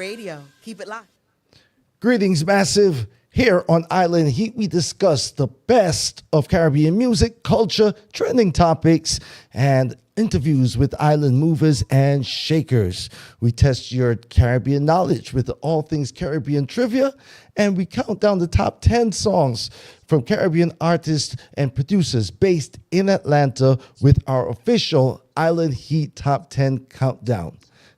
Radio. Keep it locked. Greetings, Massive. Here on Island Heat, we discuss the best of Caribbean music, culture, trending topics, and interviews with island movers and shakers. We test your Caribbean knowledge with all things Caribbean trivia, and we count down the top 10 songs from Caribbean artists and producers based in Atlanta with our official Island Heat Top 10 countdown.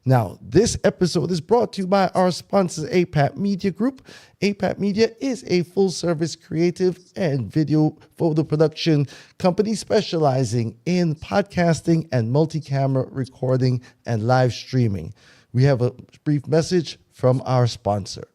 Now, this episode is brought to you by our sponsor, APAP Media Group. APAP Media is a full-service creative and video photo production company specializing in podcasting and multi-camera recording and live streaming. We have a brief message from our sponsor.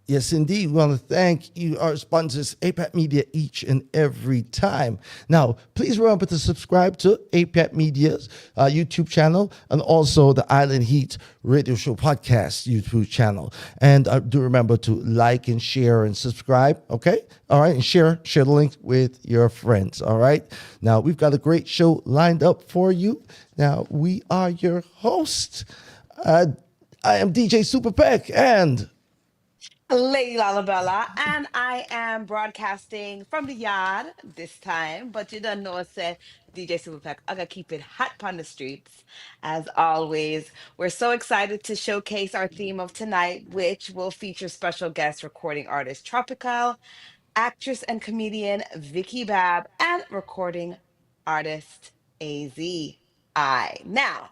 Yes, indeed. We want to thank you, our sponsors, APAP Media, each and every time. Now, please remember to subscribe to APAP Media's YouTube channel and also the Island Heat Radio Show Podcast YouTube channel. And do remember to like and share and subscribe, okay? All right, and share the link with your friends, all right? Now, we've got a great show lined up for you. Now, we are your hosts. I am DJ Super Peck, and Lady Lalabella, and I am broadcasting from the yard this time, but you don't know I said DJ Superpack. I gotta keep it hot on the streets. As always, we're so excited to showcase our theme of tonight, which will feature special guest recording artist Tropical, actress and comedian Vicky Bab, and recording artist AZee. Now,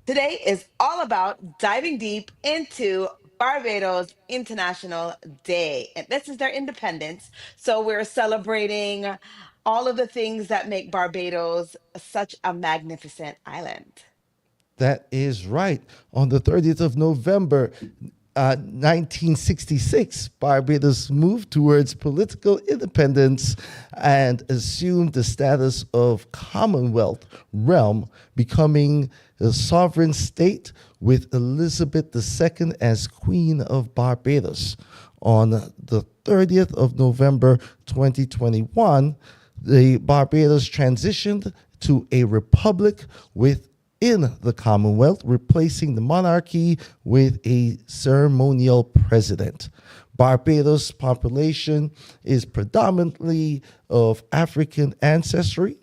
today is all about diving deep into Barbados International Day. And this is their independence. So we're celebrating all of the things that make Barbados such a magnificent island. that is right. On the 30th of November, 1966, Barbados moved towards political independence and assumed the status of Commonwealth realm, becoming a sovereign state with Elizabeth II as Queen of Barbados. On the 30th of November 2021, the Barbados transitioned to a republic with in the Commonwealth, replacing the monarchy with a ceremonial president. Barbados' population is predominantly of African ancestry,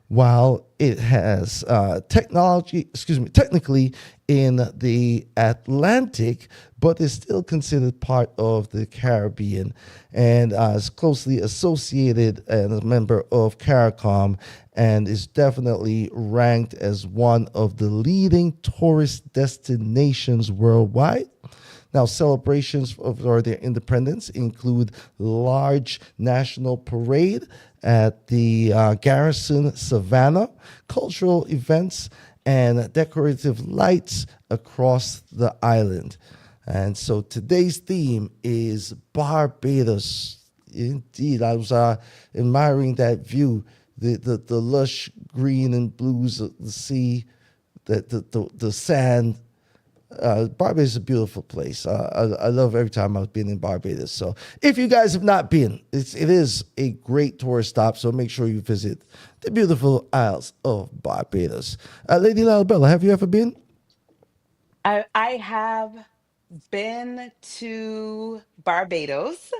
while it has technically in the Atlantic, but is still considered part of the Caribbean and is closely associated and a member of CARICOM and is definitely ranked as one of the leading tourist destinations worldwide. Now, celebrations of their independence include large national parade at the Garrison Savannah, cultural events, and decorative lights across the island. And so today's theme is Barbados. Indeed, I was admiring that view, the lush green and blues of the sea, the sand. Barbados is a beautiful place. I love every time I've been in Barbados. So if you guys have not been, it is a great tourist stop. So make sure you visit the beautiful Isles of Barbados. Lady Lalabella, have you ever been? I have been to Barbados.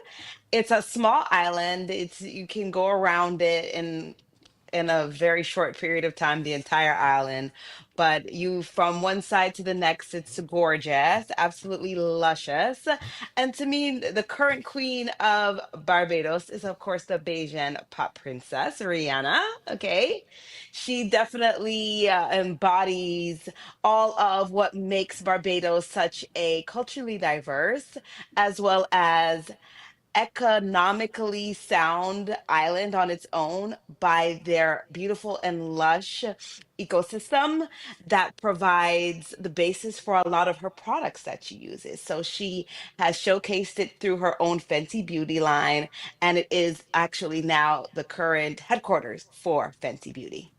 It's a small island. It's you can go around it in a very short period of time, the entire island. But you from one side to the next, it's gorgeous, absolutely luscious. And to me, the current queen of Barbados is, of course, the Bajan pop princess, Rihanna. Okay. She definitely embodies all of what makes Barbados such a culturally diverse, as well as economically sound island on its own by their beautiful and lush ecosystem that provides the basis for a lot of her products that she uses. So she has showcased it through her own Fenty Beauty line, and it is actually now the current headquarters for Fenty Beauty.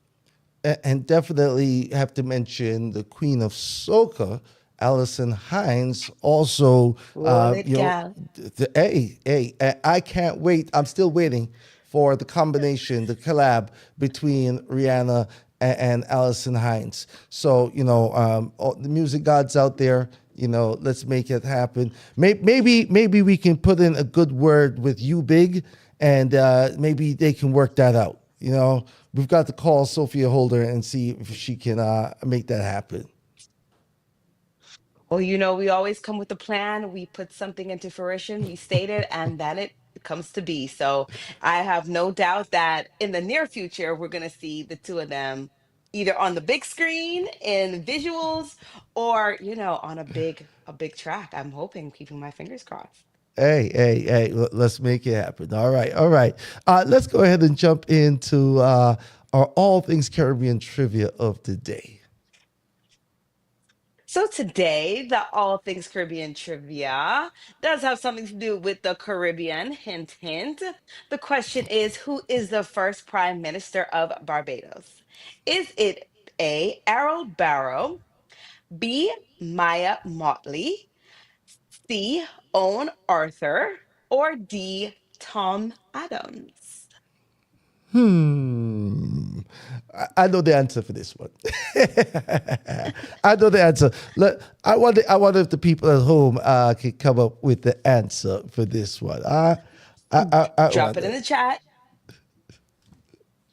And definitely have to mention the Queen of Soca, Alison Hines. Also, Roll it, you know, gal. I can't wait. I'm still waiting for the combination, the collab between Rihanna and Alison Hines. So, all the music gods out there, let's make it happen. Maybe we can put in a good word with you, Big, and maybe they can work that out. We've got to call Sophia Holder and see if she can make that happen. Well, we always come with a plan. We put something into fruition, we state it, and then it comes to be. So I have no doubt that in the near future, we're going to see the two of them either on the big screen in visuals or, on a big track. I'm hoping, keeping my fingers crossed. Hey, let's make it happen. All right, all right. Let's go ahead and jump into our All Things Caribbean trivia of the day. So today, the All Things Caribbean trivia does have something to do with the Caribbean. Hint, hint. The question is, who is the first Prime Minister of Barbados? Is it A. Errol Barrow, B. Maya Motley, C. Owen Arthur, or D. Tom Adams? I know the answer for this one. I know the answer. I wonder if the people at home can come up with the answer for this one. I Drop it wonder. in the chat.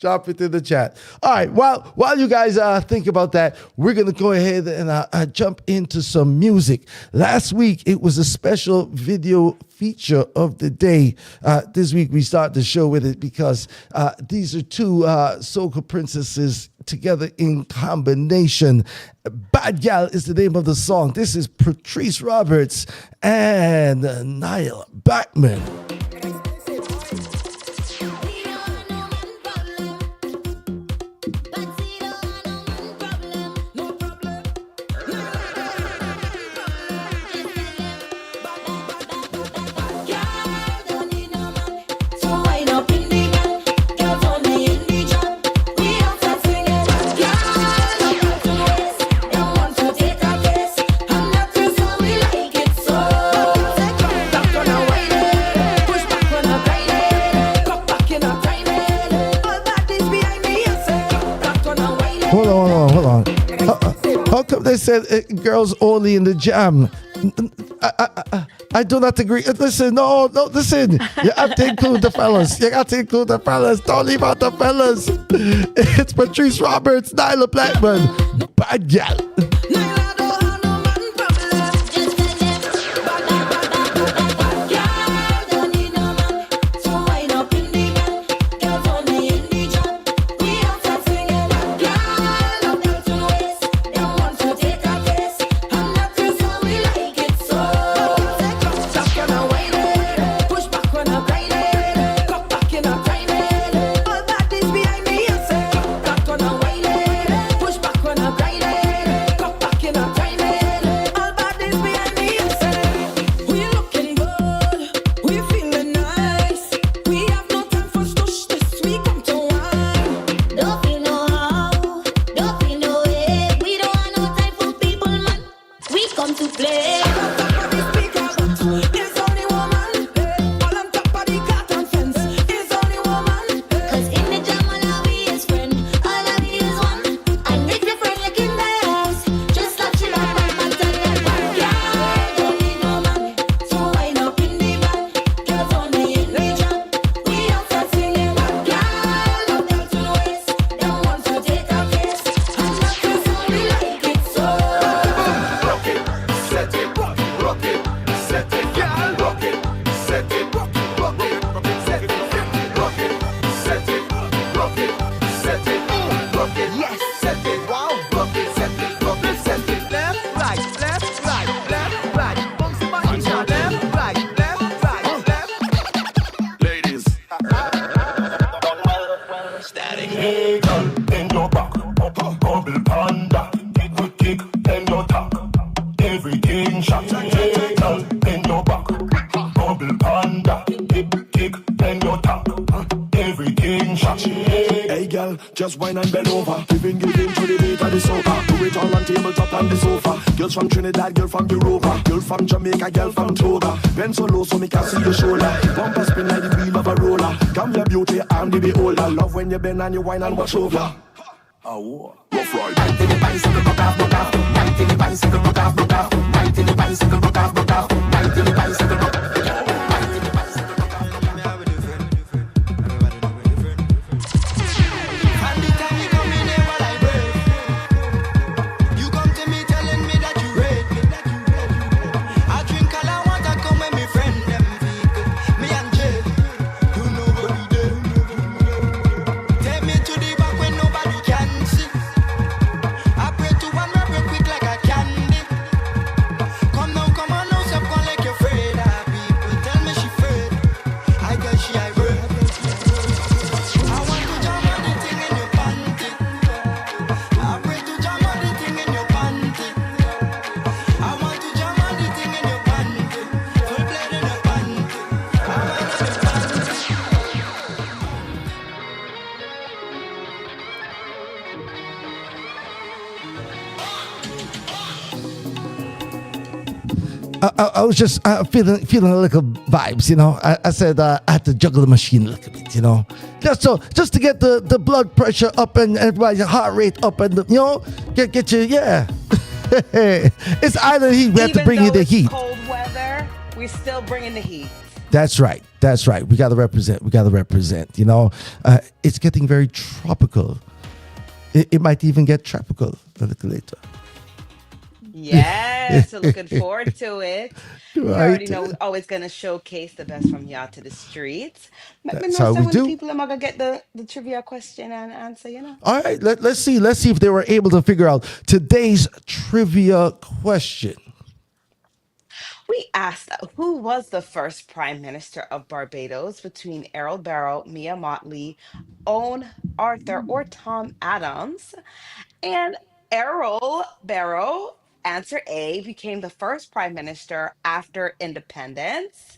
Drop it in the chat. All right. While you guys think about that, we're gonna go ahead and jump into some music. Last week it was a special video feature of the day. This week we start the show with it because these are two soca princesses together in combination. Bad Gal is the name of the song. This is Patrice Roberts and Niall Backman. Hold on. How come they said girls only in the jam? I do not agree. Listen, no, listen. You have to include the fellas. You got to include the fellas. Don't leave out the fellas. It's Patrice Roberts, Nyla Blackman, Bad Gal. Hey girl, bend your back, bubble panda, tick tick, bend your tack, everything shot. Hey girl, bend your back, bubble panda, tick tick, bend your tack, everything shot. Hey girl, just wine and bend over, giving to the beat of the soca. Do it all on tabletop on the sofa. Girls from Trinidad, girl from Europa, girl from Jamaica, girl from Toga. Bend so low so me can see your shoulder. Bumper spin like the wheel of a roller. Come your beauty, I'm the beholder. Love when you bend and you wine and watch over. Oh, rough ride. Right in the bicycle, broke off, broke off. Right in the bicycle, broke off, broke off. Right in the bicycle, broke off, broke off. Right in the bicycle, broke off. I was just feeling a little vibes, you know. I said I had to juggle the machine a little bit, you know, just to get the blood pressure up and everybody's heart rate up and you know get you, yeah. It's island heat. We have to Even bring you though the it's heat. cold weather, we're still bringing the heat. That's right. That's right. We got to represent. We got to represent. You know, it's getting very tropical. It might even get tropical a little later. Yes, so looking forward to it. You already Right. know we're always going to showcase the best from y'all to the streets. Let me That's know how so we when the do. people are going to get the trivia question and answer, you know. All right. Let's see. Let's see if they were able to figure out today's trivia question. We asked who was the first prime minister of Barbados between Errol Barrow, Mia Motley, Owen Arthur, or Tom Adams. And Errol Barrow, answer A, became the first prime minister after independence.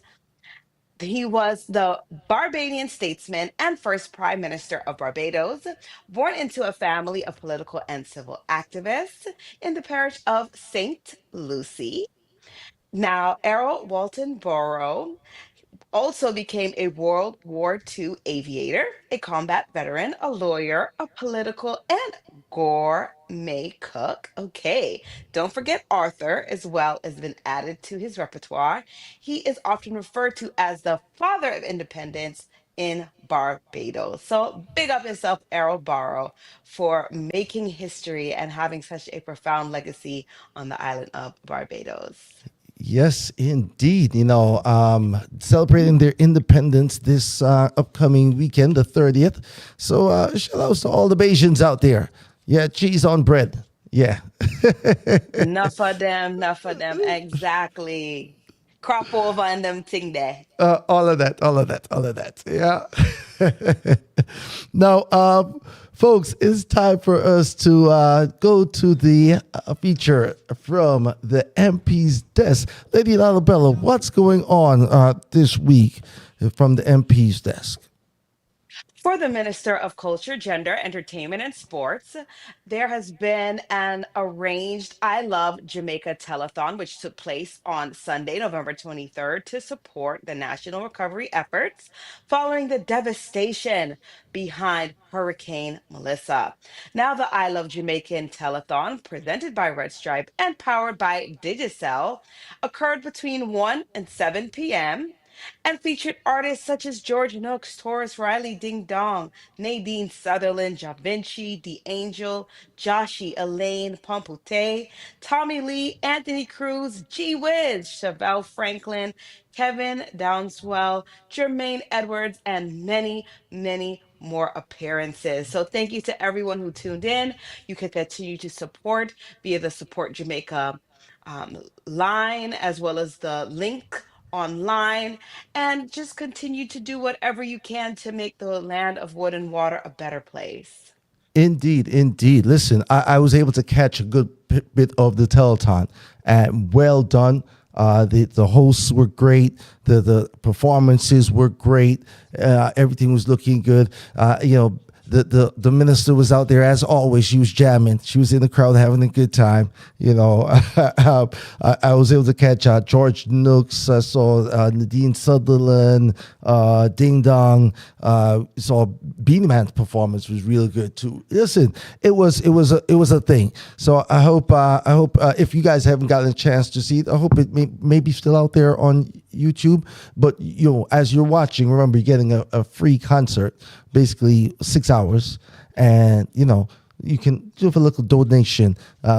He was the Barbadian statesman and first prime minister of Barbados, born into a family of political and civil activists in the parish of St. Lucie. Now, Errol Walton Barrow also became a World War II aviator, a combat veteran, a lawyer, a political and gourmet cook. Okay, don't forget Arthur as well has been added to his repertoire. He is often referred to as the father of independence in Barbados. So big up yourself, Errol Barrow, for making history and having such a profound legacy on the island of Barbados. Yes, indeed. You know, celebrating their independence this upcoming weekend, the 30th. So shout outs to all the Bajans out there. Yeah, cheese on bread. Yeah. Enough of them, exactly. Crop over and them thing there. All of that, all of that, all of that. Yeah. Now, folks, it's time for us to go to the feature from the MP's desk. Lady Lalabella, what's going on this week from the MP's desk? For the Minister of Culture, Gender, Entertainment, and Sports, there has been an arranged I Love Jamaica telethon, which took place on Sunday, November 23rd, to support the national recovery efforts following the devastation behind Hurricane Melissa. Now, the I Love Jamaican telethon, presented by Red Stripe and powered by Digicel, occurred between 1 and 7 p.m and featured artists such as George Nooks, Taurus Riley, Ding Dong, Nadine Sutherland, Ja Vinci, The Angel, Joshi, Elaine, Pompute, Tommy Lee, Anthony Cruz, G Wiz, Chevelle Franklin, Kevin Downswell, Jermaine Edwards, and many, many more appearances. So thank you to everyone who tuned in. You can continue to support via the Support Jamaica line as well as the link online, and just continue to do whatever you can to make the land of wood and water a better place. Indeed, indeed. Listen, I was able to catch a good bit of the telethon, and well done. The hosts were great. The performances were great. Everything was looking good. The minister was out there as always. She was jamming. She was in the crowd having a good time. I was able to catch George Nooks. I saw Nadine Sutherland, Ding Dong. Saw Beanie Man's performance was really good too. Listen, it was a thing. So I hope if you guys haven't gotten a chance to see it, I hope it may be still out there on YouTube. But as you're watching, remember you're getting a free concert, basically 6 hours, and you can give a little donation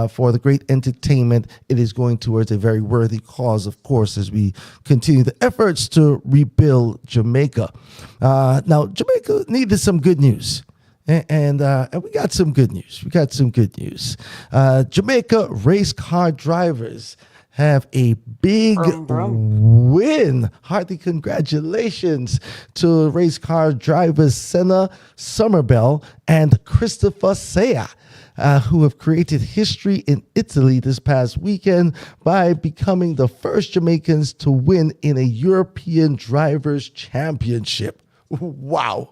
for the great entertainment. It is going towards a very worthy cause, of course, as we continue the efforts to rebuild Jamaica. Now, Jamaica needed some good news. And we got some good news. Jamaica race car drivers have a big Brum, brum. win. Hearty congratulations to race car drivers Senna Somerville and Christopher Saya, who have created history in Italy this past weekend by becoming the first Jamaicans to win in a European Drivers' Championship. Wow.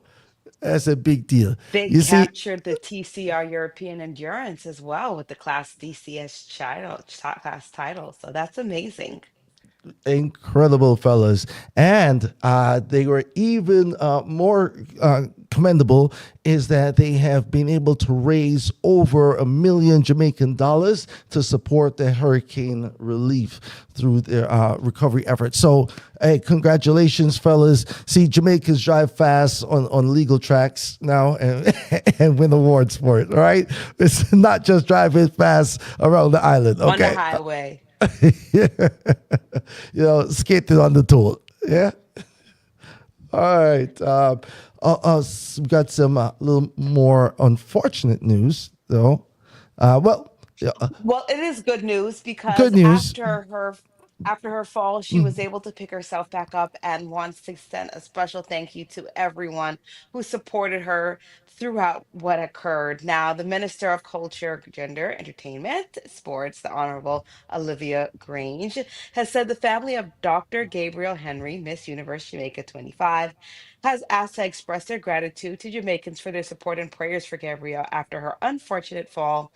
That's a big deal. They You see, captured the TCR European Endurance as well with the Class DCS class title. So that's amazing. incredible fellas, and they were even more commendable is that they have been able to raise over $1 million Jamaican to support the hurricane relief through their recovery efforts. So hey, congratulations fellas. See, Jamaicans drive fast on legal tracks now, and and win awards for it. All right, it's not just driving fast around the island. On the Okay. highway. Skating on the tool. Yeah. All right. We got some little more unfortunate news, though. Well, Well, it is good news good because news. after her fall, she was able to pick herself back up and wants to send a special thank you to everyone who supported her throughout what occurred. Now, the Minister of Culture, Gender, Entertainment, Sports, the Honorable Olivia Grange, has said the family of Dr. Gabriel Henry, Miss Universe Jamaica 25, has asked to express their gratitude to Jamaicans for their support and prayers for Gabrielle after her unfortunate fall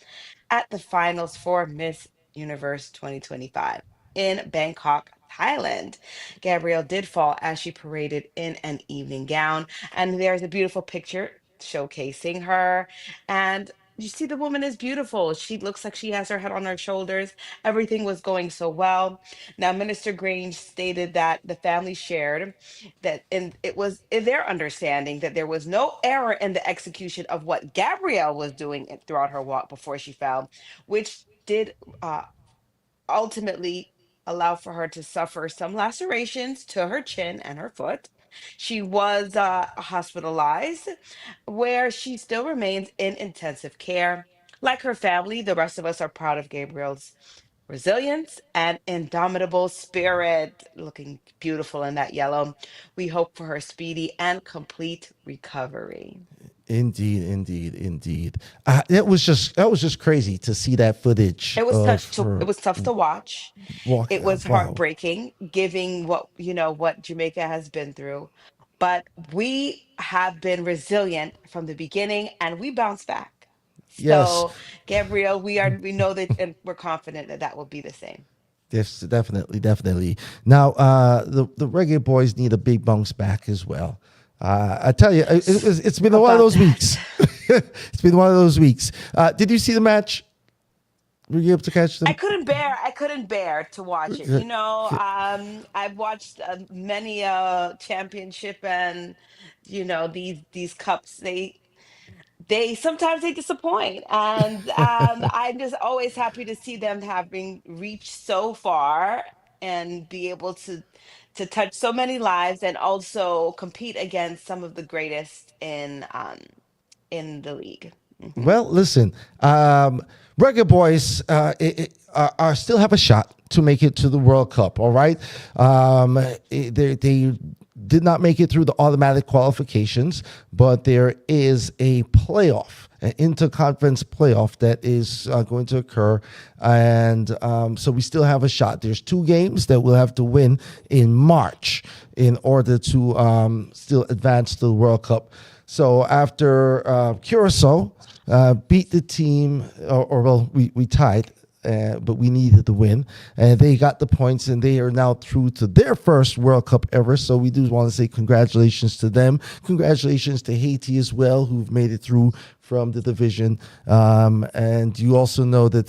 at the finals for Miss Universe 2025 in Bangkok, Thailand. Gabrielle did fall as she paraded in an evening gown, and there's a beautiful picture showcasing her. And you see, the woman is beautiful. She looks like she has her head on her shoulders. Everything was going so well. Now, Minister Grange stated that the family shared that, and it was in their understanding that there was no error in the execution of what Gabrielle was doing throughout her walk before she fell, which did ultimately allow for her to suffer some lacerations to her chin and her foot. She was hospitalized, where she still remains in intensive care. Like her family, the rest of us are proud of Gabriel's resilience and indomitable spirit, looking beautiful in that yellow. We hope for her speedy and complete recovery. Indeed, indeed, indeed. That was just crazy to see that footage of It her was tough to watch. walking. It was Wow. heartbreaking, giving what Jamaica has been through. But we have been resilient from the beginning and we bounce back. Yes. So, Gabrielle, we know that, and we're confident that that will be the same. Yes, definitely, definitely. Now, the Reggae Boys need a big bounce back as well. I tell you, it's been one of About those that. weeks. It's been one of those weeks. Did you see the match? Were you able to catch them? I couldn't bear to watch it. I've watched many championship, and these cups, they sometimes they disappoint, and I'm just always happy to see them having reached so far and be able to touch so many lives and also compete against some of the greatest in the league. Well, listen, Reggae Boys are still have a shot to make it to the World Cup. All right, they did not make it through the automatic qualifications, but there is a playoff, an interconference playoff that is going to occur, and so we still have a shot. There's 2 games that we'll have to win in March in order to still advance to the World Cup. So after Curacao beat the team, we tied, but we needed the win. And they got the points, and they are now through to their first World Cup ever. So we do want to say congratulations to them. Congratulations to Haiti as well, who've made it through from the division. And you also know that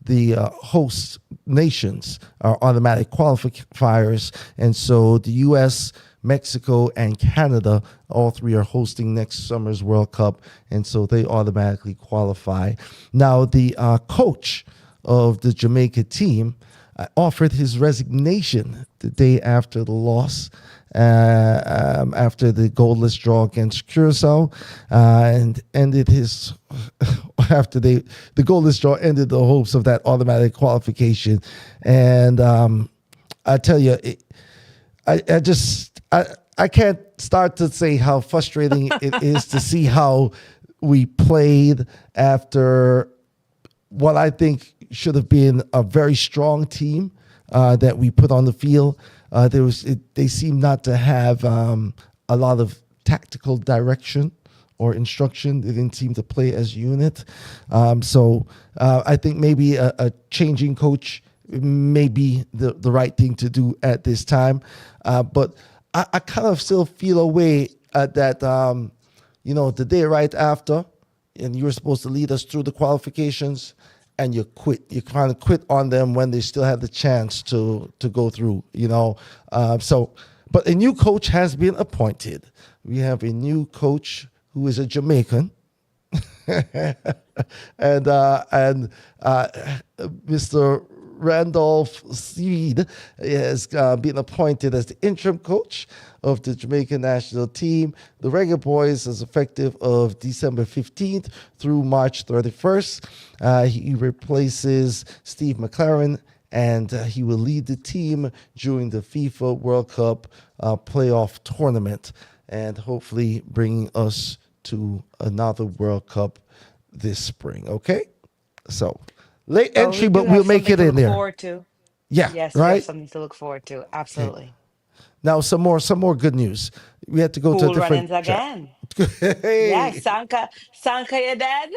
the host nations are automatic qualifiers. And so the U.S., Mexico, and Canada, all 3 are hosting next summer's World Cup, and so they automatically qualify. Now, the coach of the Jamaica team offered his resignation the day after the loss, after the goalless draw against Curacao, and ended his after the goalless draw ended the hopes of that automatic qualification. And I tell you, I can't start to say how frustrating it is to see how we played after what I think should have been a very strong team that we put on the field. They seem not to have a lot of tactical direction or instruction. They didn't seem to play as a unit. So I think maybe a changing coach may be the right thing to do at this time. But I kind of still feel a way that, the day right after, and you were supposed to lead us through the qualifications, and you quit. You kind of quit on them when they still had the chance to go through, But a new coach has been appointed. We have a new coach who is a Jamaican. and Mr. Randolph Seed has been appointed as the interim coach of the Jamaican national team. The Reggae Boyz is effective of December 15th through March 31st. He replaces Steve McLaren, and he will lead the team during the FIFA World Cup playoff tournament, and hopefully bringing us to another World Cup this spring. Okay? So late entry, but we'll make it in there. Forward to. Yeah, Yes, we right. have something to look forward to. Absolutely. Now some more good news. We had to go to a Cool different run-ins track. again. Yeah, Hey, Sanka, you dead?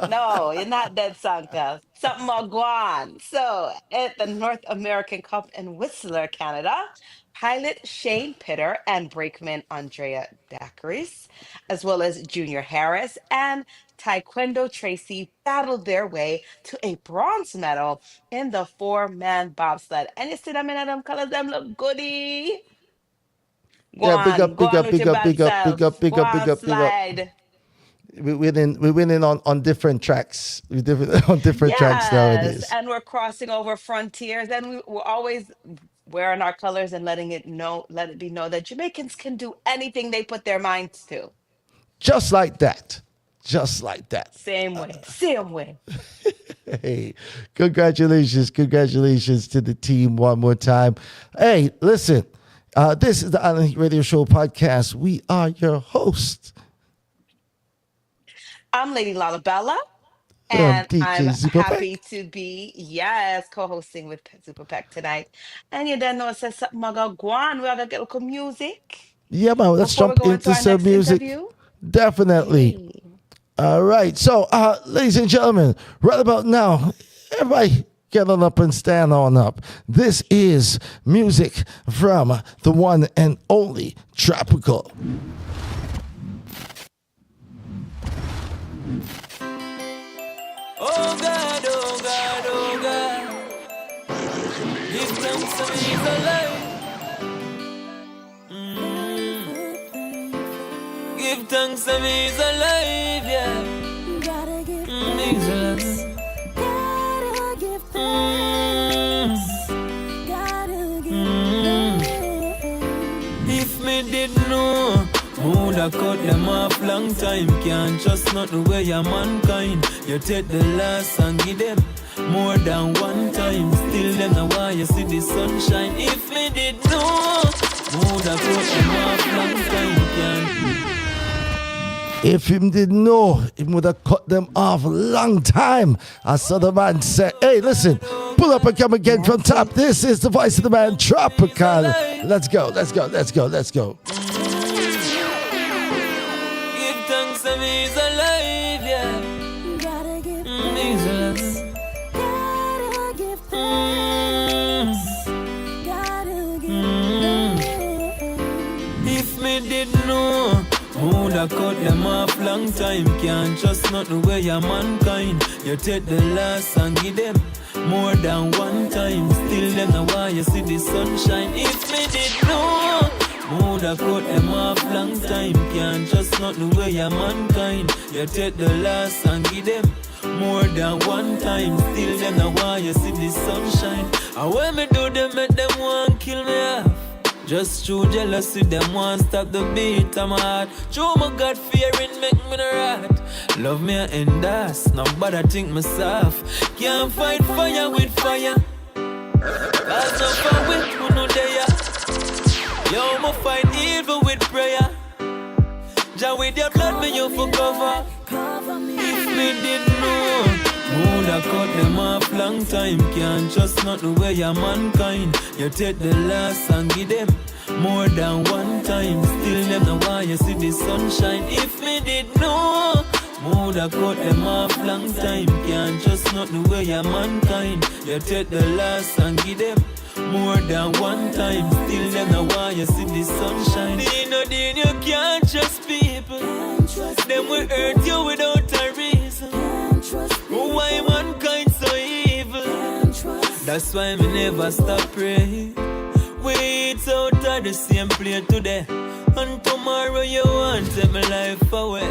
No, you're not dead, Sanka. Something more go on. So, at the North American Cup in Whistler, Canada, pilot Shane Pitter and brakeman Andrea Dacris, as well as Junior Harris and Taekwondo Tracy, battled their way to a bronze medal in the 4-man bobsled. And you see them in them colors, them look goody. yeah, big up, Go big on up, with big your up, bad big up, big up, self. big Go up, big on, up, big up. slide. We're winning on different tracks. We're different on different tracks Yes, nowadays. and we're crossing over frontiers, and we're always wearing our colors and let it be known that Jamaicans can do anything they put their minds to. Just like that. Just like that. Same way, same way. Hey, congratulations to the team one more time. Hey, listen, this is the Island Heat Radio Show podcast. We are your hosts. I'm Lady Lalabella, I'm and I'm DJ Superpack. happy to be, yes, co-hosting with Super Peck tonight. And you don't know, it says something about go on. We're gonna get a little music Yeah, man, let's before we jump go into into our some next music. interview. Definitely. Yay. All right. So, ladies and gentlemen, right about now, everybody get on up and stand on up. This is music from the one and only Tropical. Oh God, oh God, oh God. Give thanks to me he's alive. Give thanks to me he's alive, yeah. Gotta give He's alive. gotta give thanks. Gotta give thanks. If me did know, woulda cut them off long long time. Can't trust not the way you're mankind. You take the last and give them more than one time. Still them now why you see the sunshine. If me did know, would have put them off long time. If him didn't know, he would have cut them off a long time. I saw the man say, hey, listen, pull up and come again from top. This is the voice of the man, Tropical. Let's go, let's go, let's go, let's go. Give thanks to me, he's alive, yeah. Gotta give He's alive. Gotta give thanks. Gotta give thanks. If me did know, woulda cut them off long time. Can't trust not the way you're mankind. You take the last and give them more than one time. Still them now why you see the sunshine. If me did know, woulda cut them off long time. Can't trust not the way you're mankind. You take the last and give them more than one time. Still them now why you see the sunshine. And when me do them, make them want kill me off. Just through jealousy, them want stop the beat of my heart. Through my God fearing make me no rat. Love me and that's nobody think me soft. Can't fight fire with fire. Cause no fun with who no there. Yo, me fight evil with prayer. Jah with your blood me you for cover. If me did know, woulda cut them off long time. Can't trust not the way you're mankind. You take the last and give them more than one time. Still them now why you see the sunshine. If me did know, woulda cut them off long time. Can't trust not the way you're mankind. You take the last and give them more than one time. Still them now why you see the sunshine. Then you can't trust people. Them will hurt you without a reason. Why mankind so evil? That's why me never stop praying. Wait out of the same place today, and tomorrow you want take my life away.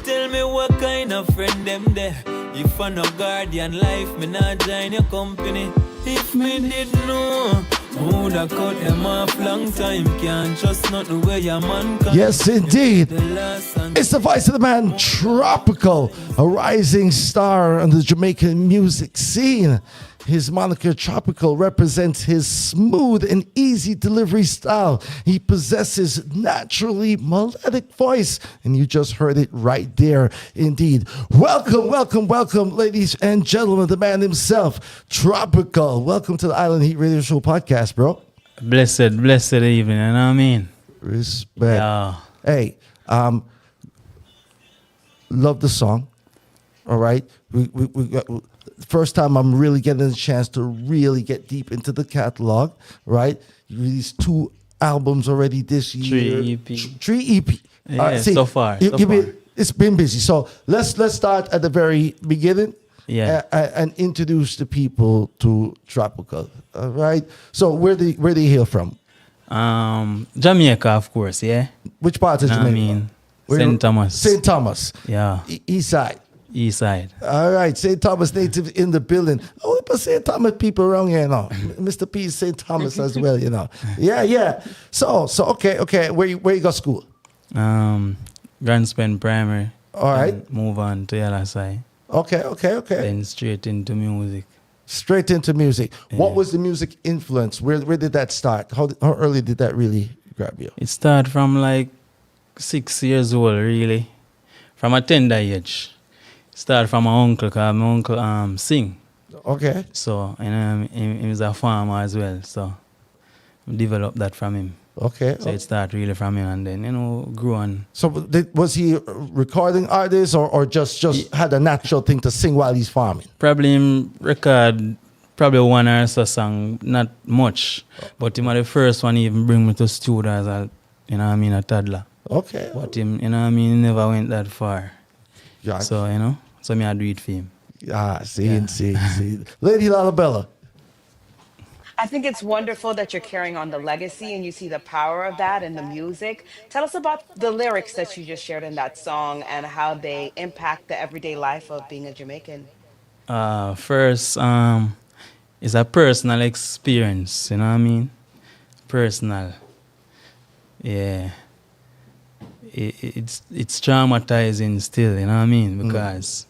Tell me what kind of friend them there. If I'm no guardian life, me not join your company. If me did know, woulda cut them off long time. Can't trust not the way you're mankind. Yes, indeed. It's the voice of the man, Tropical, a rising star on the Jamaican music scene. His moniker Tropical represents his smooth and easy delivery style. He possesses naturally melodic voice, and you just heard it right there. Indeed. Welcome, welcome, welcome, ladies and gentlemen, the man himself, Tropical. Welcome to the Island Heat Radio Show podcast, bro. Blessed evening, you know what I mean? Respect. Yeah. Hey, love the song. All right. We got, first time I'm really getting a chance to really get deep into the catalog, right? You released 2 albums already this year. 3 EP. 3 EP. Yeah, so far. It's been busy. So let's start at the very beginning. Yeah. And introduce the people to Tropical. All right. So where do you hail from? Jamaica, of course, yeah. Which part of Know Jamaica? what I mean? St. Thomas. St. Thomas. Yeah. East side. East side. All right, St. Thomas native in the building. Oh, we put St. Thomas people around here now. Mr. P is St. Thomas as well, you know. Yeah. So okay. Where you got school? Grand Spend Primary. All right. Move on to the other side. Okay. Then straight into music. Straight into music. Yeah. What was the music influence? Where did that start? How early did that really grab you? It started from like 6 years old, really. From a tender age. Started from my uncle, because my uncle sing. Okay. So, he was a farmer as well. So, I developed that from him. Okay. So it started really from him and then, grew on. So was he a recording artist or just had a natural thing to sing while he's farming? Probably him record one or so song, not much. But him was the first one he even bring me to studio as a toddler. Okay. But him, he never went that far. Yeah. So, so me I do it for him. See. Lady Lalabella. I think it's wonderful that you're carrying on the legacy and you see the power of that in the music. Tell us about the lyrics that you just shared in that song and how they impact the everyday life of being a Jamaican. First, it's a personal experience, you know what I mean? Personal. Yeah. it's traumatizing still, you know what I mean? Because,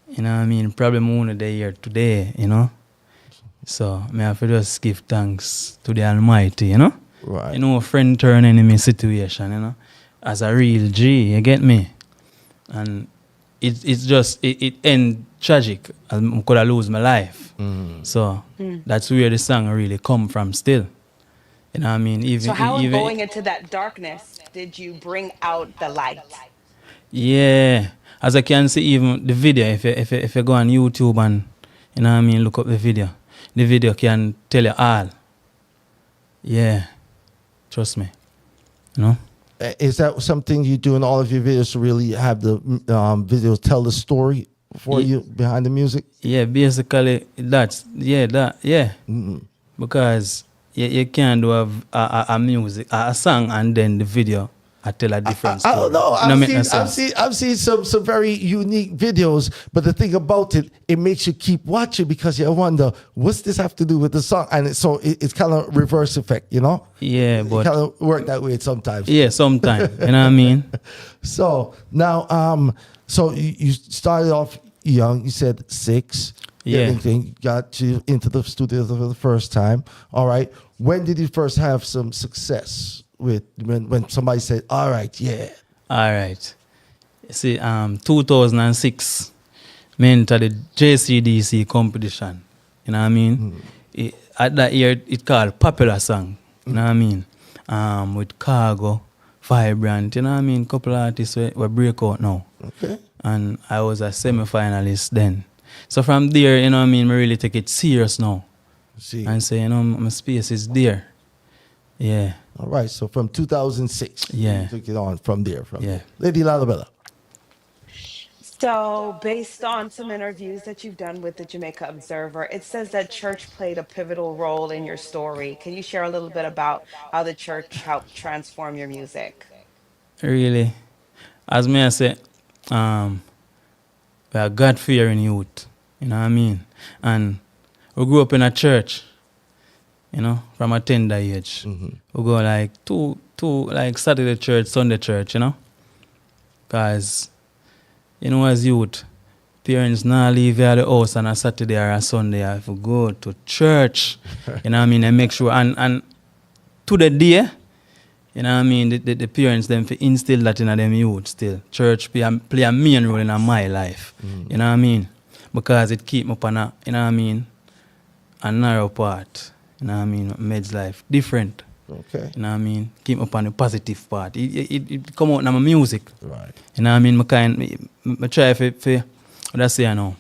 you know what I mean, probably more day here today, you know? So, I have to just give thanks to the Almighty, you know? Right. You know, friend turn enemy situation, you know? As a real G, you get me? And it's just, it end tragic. I could have lose my life. So, that's where the song really come from still. You know what I mean? So how going into that darkness did you bring out the light? Yeah, as I can see, even the video. If you go on YouTube and you know what I mean, look up the video can tell you all. Yeah, trust me. You know. Is that something you do in all of your videos to really have the videos tell the story for you behind the music? Yeah, basically that's because you can't do a music a song and then the video I tell a different story. I don't know. I've seen some very unique videos, but the thing about it, it makes you keep watching because you wonder, what's this have to do with the song? And it's kind of reverse effect, you know? Yeah, it but kind of work that way sometimes. Yeah, sometimes. You know what I mean? So now, so you started off young. You said 6. Yeah. Got you into the studio for the first time. All right. When did you first have some success with when somebody said, all right, yeah? All right. See, 2006, me entered the JCDC competition. You know what I mean? At that year, it called Popular Song. You know what I mean? With Cargo, Vibrant. You know what I mean? Couple artists were break out now. Okay. And I was a semi-finalist then. So from there, you know what I mean, I really take it serious now. See. And say, you know, my space is there. Yeah. All right. So from 2006, yeah, you took it on from there. Yeah. Lady Lalabella. So, based on some interviews that you've done with the Jamaica Observer, it says that church played a pivotal role in your story. Can you share a little bit about how the church helped transform your music? Really, as me I say, we are God-fearing youth. You know what I mean? And we grew up in a church. You know, from a tender age. We go like two like Saturday church, Sunday church. You know, cause you know as youth, parents now leave you at the house on a Saturday or a Sunday. I have to go to church. You know what I mean? And make sure and to the day, you know what I mean, the parents them instill that in them youth still. Church play a main role in my life. You know what I mean? Because it keep me up on a, you know what I mean, a narrow part. You know what I mean? Med's life different. Okay. You know what I mean? Keep me up on the positive part. It come out in my music. Right. You know what I mean? I try for what I say I know.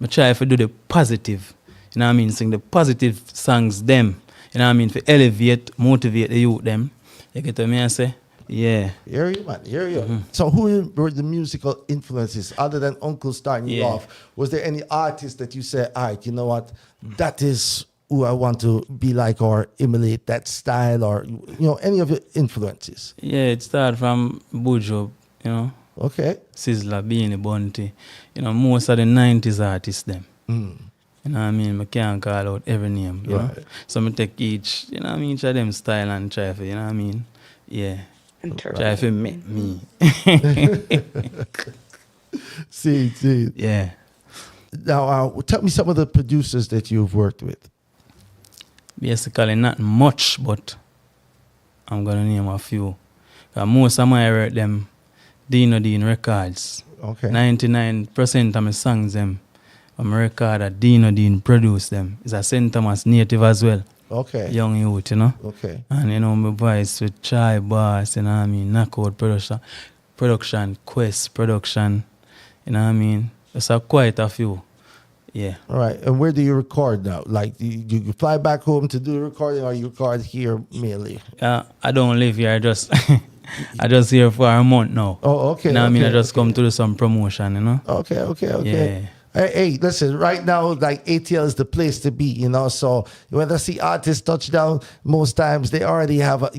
I try to do the positive. You know what I mean? Sing the positive songs them. You know what I mean? For elevate, motivate the youth them. You get what I say? Yeah. Hear you, man. Hear you. So who were the musical influences other than Uncle starting you off? Was there any artist that you said, all right, you know what? That is who I want to be like or emulate that style or, you know, any of your influences? Yeah, it started from Bujo, you know. Okay. Sizzla, Beanie, Bunty. You know, most of the 90s artists them. You know what I mean? I can't call out every name, you know. So I take each, you know what I mean, each of them style and try for, you know what I mean? Yeah. Try for me. See. Yeah. Now, tell me some of the producers that you've worked with. Basically, not much, but I'm going to name a few. Most of my work, them, Dino Dean Records. Okay. 99% of my songs, them, I'm a record that Dino Dean produced them. It's a St. Thomas native as well. Okay. Young youth, you know. Okay. And, you know, my voice with Chai Bass, you know what I mean, Knockout production, Quest production, you know what I mean. There's quite a few. Yeah. All right. And where do you record now? Like, do you fly back home to do the recording or you record here mainly? I don't live here. I just I just here for a month now. Oh, okay. You know what I mean? I just okay. come to do some promotion, you know? Okay. Yeah. Hey, listen, right now, like, ATL is the place to be, you know, so when I see artists touch down, most times they already have, a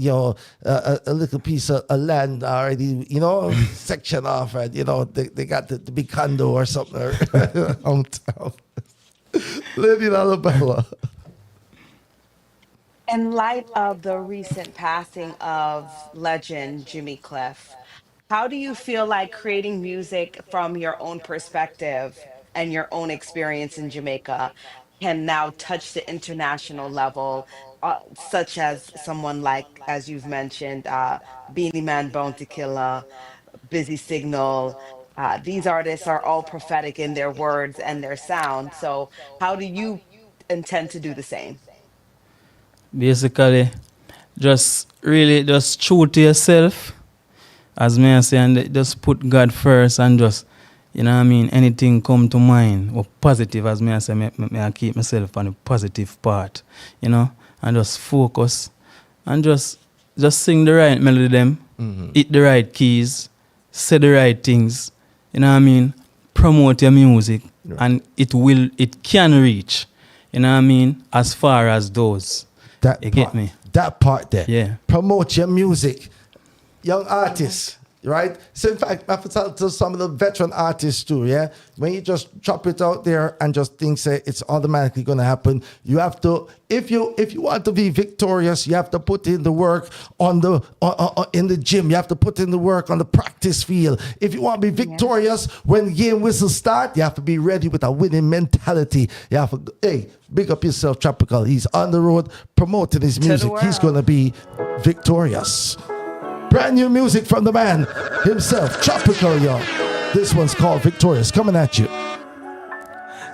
little piece of land already, you know, section off, and, you know, they got the big condo or something hometown. Lady Alabama. In light of the recent passing of legend Jimmy Cliff, how do you feel like creating music from your own perspective and your own experience in Jamaica can now touch the international level, such as someone like, as you've mentioned, Beanie Man, Bounty Killer, Busy Signal? These artists are all prophetic in their words and their sound. So, how do you intend to do the same? Basically, just really just true to yourself, as me I say, and just put God first and just, you know what I mean, anything come to mind or positive, as me I say, me I keep myself on the positive part, you know, and just focus and just sing the right melody them, hit the right keys, say the right things, you know what I mean, promote your music, and it can reach, you know what I mean, as far as those. That You part, get me? That part there. Yeah. Promote your music. Young artists, right? So in fact, I have to tell to some of the veteran artists too, yeah? When you just drop it out there and just think, say, it's automatically going to happen, you have to, if you want to be victorious, you have to put in the work on the in the gym. You have to put in the work on the practice field. If you want to be victorious, when the game whistles start, you have to be ready with a winning mentality. You have to, hey, big up yourself, Tropical. He's on the road promoting his the music. He's world. going to be victorious. Brand new music from the man himself, Tropical, y'all. This one's called Victorious, coming at you.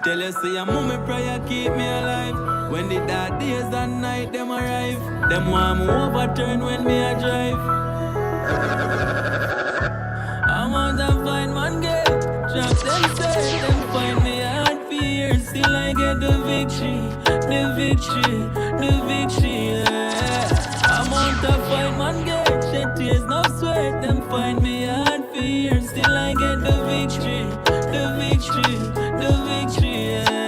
Tell you say a moment prayer keep me alive. When the dark days and night them arrive, them want me overturn when me a drive. I want to find man get trap them say them find me hard for years. Still I get the victory, the victory, the victory. Yeah. I want to find man get shed tears no sweat. Them find me hard for years. Still I get the victory, the victory, the victory. Yeah.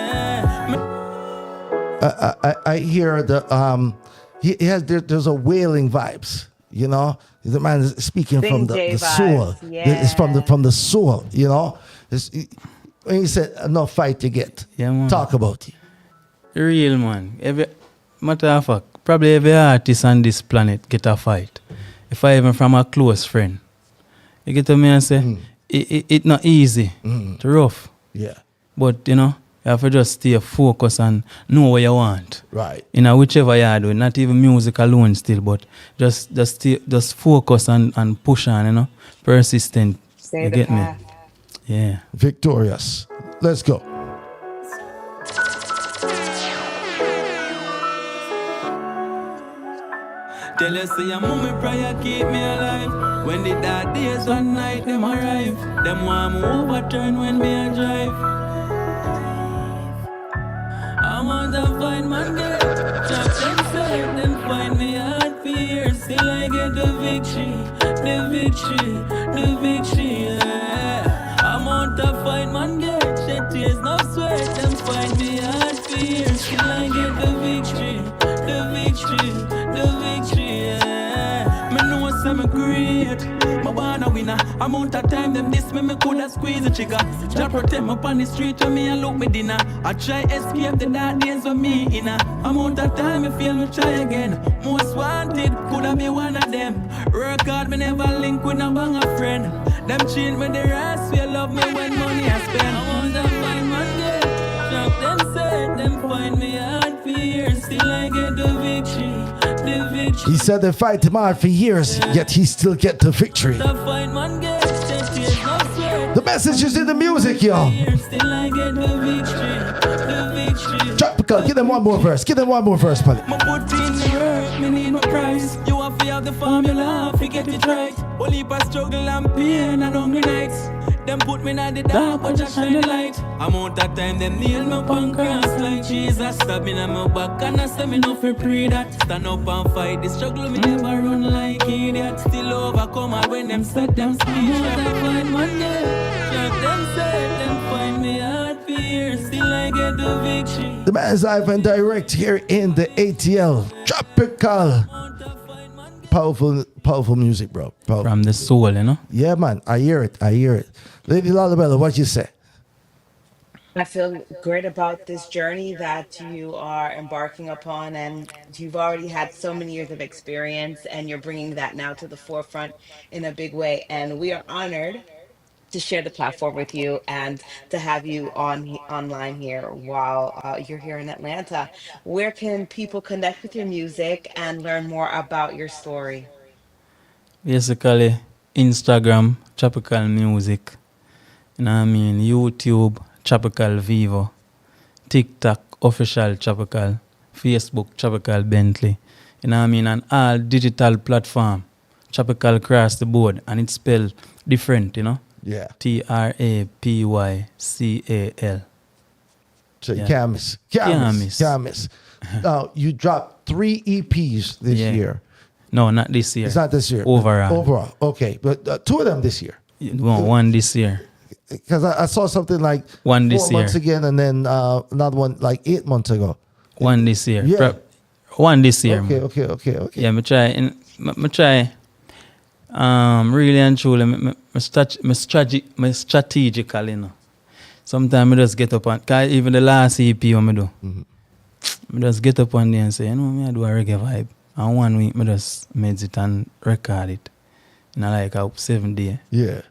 I hear the there's a wailing vibes, you know. The man is speaking Sing from the J soul. vibes, It's from the soul, you know. When you said enough fight to get, Yeah, man. talk about it. Real man. Every matter of fact, probably every artist on this planet get a fight. If I even from a close friend, you get to me and say, it not easy, it's rough. Yeah, But you know, you have to just stay focused and know what you want. right. You know, whichever you do, not even music alone still, but just focus and push on, you know, persistent. Stay You the get path. me? Yeah. Victorious. Let's go. Tell you say a moment prayer keep me alive. When the dark days and night them arrive, them want me overturn when me a drive. I want to find man get trap them say them find me hard for years. Still I get the victory, the victory, the victory. Yeah. I want to find man get shed tears no sweat. Them find me hard for years. Still I get the victory, the victory, the victory. Yeah. Me know some great. My born a winner. Amount of time them this me coulda squeeze the trigger. Just protect me on the street when me and look me dinner. I try escape the dark days with me inner. Amount of time me feel me try again. Most wanted coulda be one of them. Work hard me never link with no bang a friend. Them cheat me the rest feel love me when money I spend. I want to find man get trap them say them find me hard for years. Still I get the victory, the victory. He said they fight him hard for years, yet he still get the victory. The fight man get shed tears no sweat. The message is in the music, y'all. Still I get the victory, Tropical, give them one more verse. Give them one more verse, buddy. My put in the work, me need no price. You have to have the formula, forget it right. Only by struggle and pain and hungry nights. Them put me in the dark, but just shine the light. Amount of time, them nail me on cross like Jesus. Stab me in my back and I say me no for pray that. Stand up and fight the struggle, me never run like idiot. Still overcome and when them set them speech. I find one day, shot them say, them find me hard for years. Still I get the victory. The man's live and direct here in the ATL. Tropical. Powerful music, bro. Powerful. From the soul, you know. Yeah, man. I hear it. Lady Lalabella, what you say? I feel great about this journey that you are embarking upon, and you've already had so many years of experience, and you're bringing that now to the forefront in a big way. And we are honored to share the platform with you and to have you online here while you're here in Atlanta. Where can people connect with your music and learn more about your story? Basically, Instagram, Tropical Music. You know what I mean? YouTube, Tropical Vivo. TikTok, Official Tropical. Facebook, Tropical Bentley. You know what I mean? And all digital platform, Tropical across the board. And it's spelled different, you know? Yeah. Trapycal. So Yeah. Camus. Now, you dropped 3 EPs this Yeah. year. No, not this year. It's not this year. Overall. Okay. But 2 of them this year. One this year. Because I saw something like One 4 this months year. again, and then another one like 8 months ago. One this year. Yeah. One this year. Okay, man. okay. Yeah, me try. Me try. Really and truly, me strategically, you know. Sometimes I just get up on, cause even the last EP I do, I just get up on there and say, you know, me I do a reggae vibe. And 1 week, I just made it and record it. In like a 7 day. Yeah.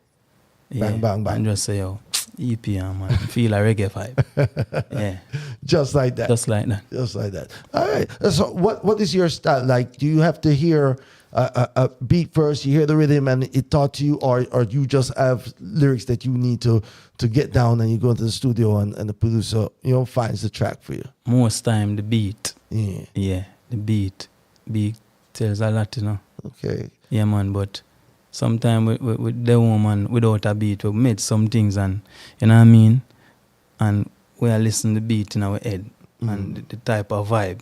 Yeah. Bang. And just say, yo, EP, man, feel a reggae vibe. Yeah. Just like that. Just like that. Just like that. All right. So what is your style like? Do you have to hear a beat first, you hear the rhythm and it taught to you, or you just have lyrics that you need to get down and you go into the studio and the producer, finds the track for you? Most time the beat. Yeah. Yeah, the beat. Beat tells a lot, you know. Okay. Yeah, man, but sometimes with the woman without a beat, we made some things and, you know what I mean? And we are listening to the beat in our head and the type of vibe.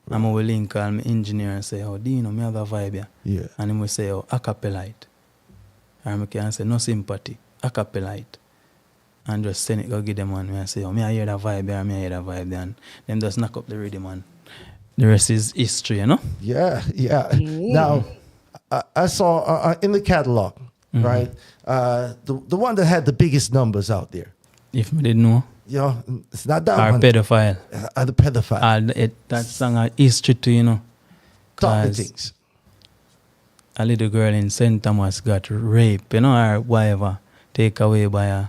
I'm going to link call my engineer and say, oh, do you know me have a vibe here? Yeah. And he will say, oh, acapellite. And I can say, no sympathy, acapellite. And just send it, go give them one. And say, oh, me I hear that vibe here, me I hear that vibe there. And them just knock up the rhythm and the rest is history, you know? Yeah. Now, I saw in the catalog, right, the one that had the biggest numbers out there. If me didn't know. It's not that Or one. Pedophile. The Pedophile. That song a history too, you know. Talk the 'Cause things. a little girl in St. Thomas got raped, you know, or whatever, take away by a,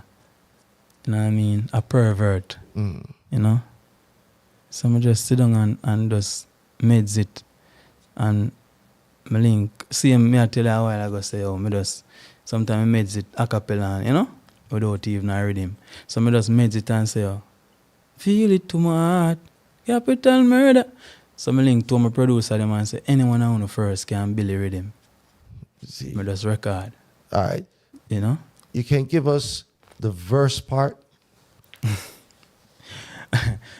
you know what I mean, a pervert, you know. So I just sit down and just meds it. And me link, see me I tell you a while ago, say, oh, me just, sometimes I meds it a cappella, you know, without even a rhythm. So I just meds it and say, oh, feel it to my heart, capital murder. So I link to my producer them and say, anyone I want to first can build a rhythm. See. I just record, All right. you know. You can give us the verse part.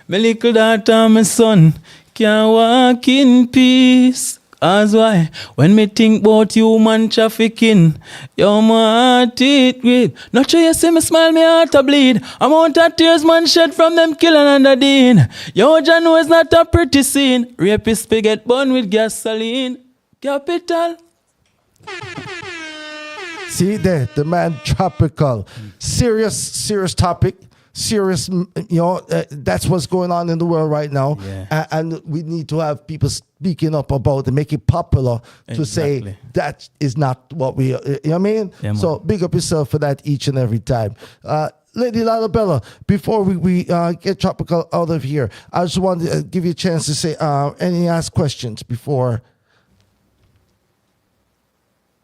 My little daughter, my son, can walk in peace. As why, when me think about human trafficking, your my heart it with. Not sure you see me smile, me heart a bleed. Amount of tears man shed from them killing and the dean. Your John know it's not a pretty scene. Rapist get bun with gasoline. Capital. See there, the man Tropical. Serious topic. Serious, that's what's going on in the world right now. Yeah. And we need to have people speaking up about it, make it popular to say Exactly. that is not what we, you know what I mean? Yeah, man. So big up yourself for that each and every time. Lady Lalabella, before we get Tropical out of here, I just want to give you a chance to say any last questions before.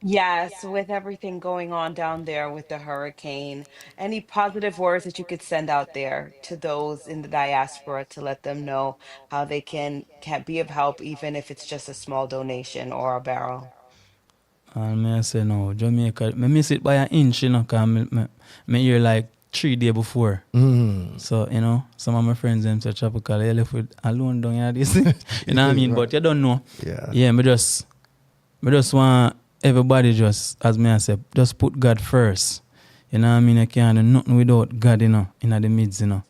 Yes, with everything going on down there with the hurricane, any positive words that you could send out there to those in the diaspora to let them know how they can be of help, even if it's just a small donation or a barrel. And me I say no, Jamaica, me miss it by an inch, you know, because me hear like 3 days before. So, you know, some of my friends them say Tropical, you left with alone down here this. You know what I mean? But you don't know. Yeah. Yeah, me just want everybody just, as me I say, just put God first. You know what I mean? I can't do nothing without God, you know, in the midst, you know.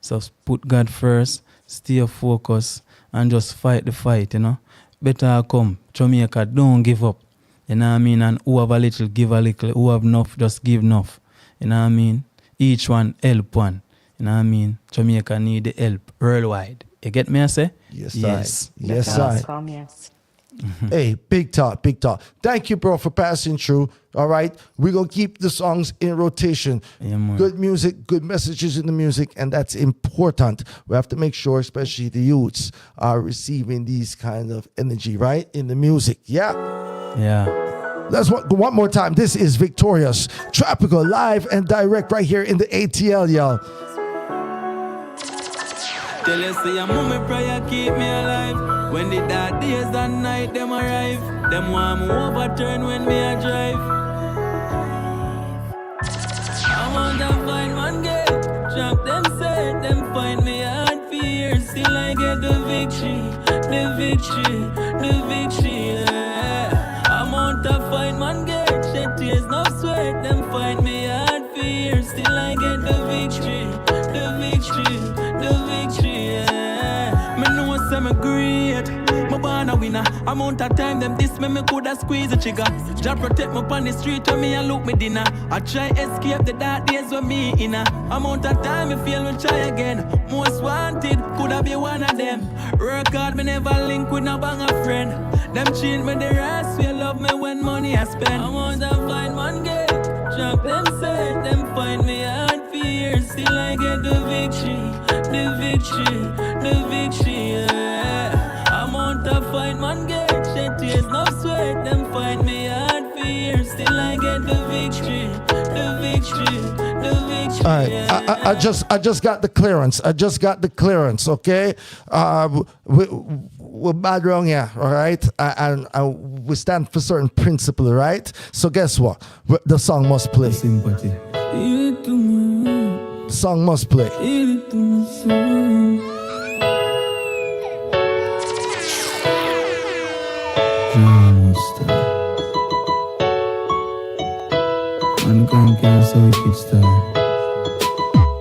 So put God first, stay focused, and just fight the fight, you know. Better come. Jamaica, don't give up. You know what I mean? And who have a little, give a little. Who have enough, just give enough. You know what I mean? Each one help one. You know what I mean? Jamaica need the help worldwide. You get me, I say? Yes, Yes. Yes, That's I. awesome, yes. Hey, big talk, big talk. Thank you, bro, for passing through. All right. We're going to keep the songs in rotation. Yeah, man. Good music, good messages in the music, and that's important. We have to make sure, especially the youths, are receiving these kind of energy, right? In the music. Yeah. Yeah. Let's one more time. This is Victorious Tropical, live and direct right here in the ATL, y'all. Tell us say I'm on my prayer, keep me alive. When the dark days and night them arrive, them want me overturn when me a drive. I want to find one gate, trap them say, them find me hard fear. Still I get the victory, the victory, the victory, yeah. I want to find one gate, shed tears, no sweat. Them find me hard fear. Still I get the victory, the victory, the victory, yeah. Me know I'm great, me born a winner. Amount of time them diss me coulda squeeze the trigger. Just protect me on the street when me a look me dinner. I try escape the dark days when me inna. Amount of time me feel me try again. Most wanted coulda be one of them. Work hard me never link with no bang a friend. Them cheat me the rest, will love me when money I spend. I want to find one gate, drop them say, them find me hard fear. Still I get the victory, the victory, the victory, yeah. I want to find one gate, shed tears, no sweat. Them find me hard fear. Still I get the victory, the victory, the victory. All right, yeah. I just got the clearance. I just got the clearance. Okay, we're bad wrong here. All right, and we stand for certain principle. Right. So guess what? The song must play. Sympathy. The song must play.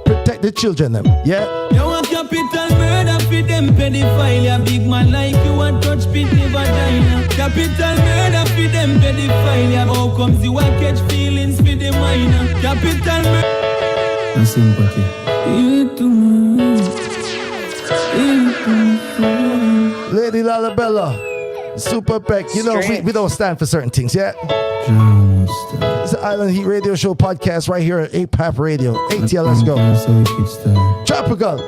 Protect the children, them. Yeah. You want capital murder for them pedophile. Ya big man like you want touch pitney vagina. Capital murder for them pedophile. Ya how comes you want catch feelings for the minor. Capital murder. No sympathy. Lady Lalabella, Super Peck. You know we don't stand for certain things. Yeah. It's the Island Heat Radio Show podcast right here at APAP Radio. ATL, let's go. Tropical.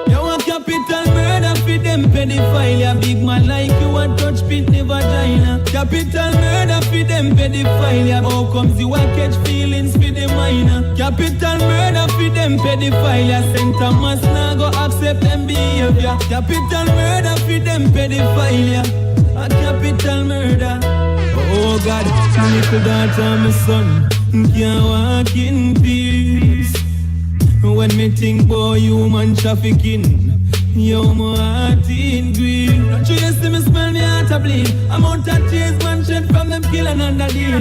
You want capital murder for them pedophile. Ya big man like you want touch pitney vagina. Capital murder for them pedophile. Ya how comes you want catch feelings for the minor. Capital murder for them pedophile. Ya St. Thomas now go accept them behavior. Capital murder for them pedophile. Ya a capital murder. Oh God, my little daughter, my son, can't walk in peace. When me think about human trafficking, yo, my heart in grief. True, you see me smell me heart a bleed. Amount of tears man shed from them kill another day.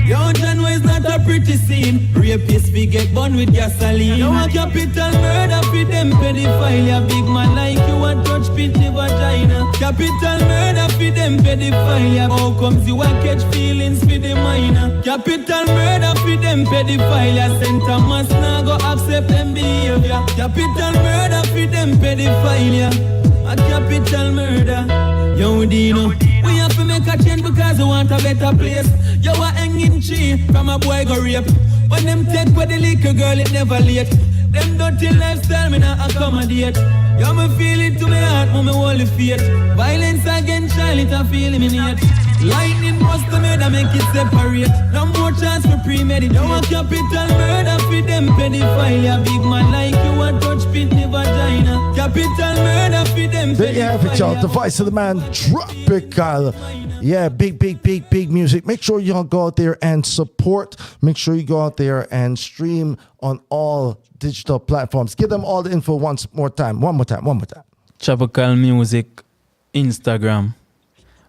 Yo, John is not a pretty scene. Rapists we get born with gasoline. You want capital murder for them pedophile. Ya big man like you want touch pitney vagina. Capital murder for them pedophile. Ya how comes you want catch feelings for the minor. Capital murder for them pedophile. Ya St. Thomas now go accept them behavior. Capital murder for them pedophile. A capital murder. Yo, Dino, we have to make a change because we want a better place. Yo, a hanging tree from a boy go rape. When them take with the little girl, it never late. Them dirty lifestyle, me not accommodate. Yo, me feel it to my heart, me hold the faith. Violence against child, it a feel eliminate. Lightning must to me that make it separate. No more chance for premeditate. You want capital murder for them pedophile. Ya big man like you want touch pitney vagina. Capital murder for them pedophile. There you have it, y'all. The voice of the man, Tropical. Yeah, big music. Make sure y'all go out there and support. Make sure you go out there and stream on all digital platforms. Give them all the info one more time. Tropical Music, Instagram,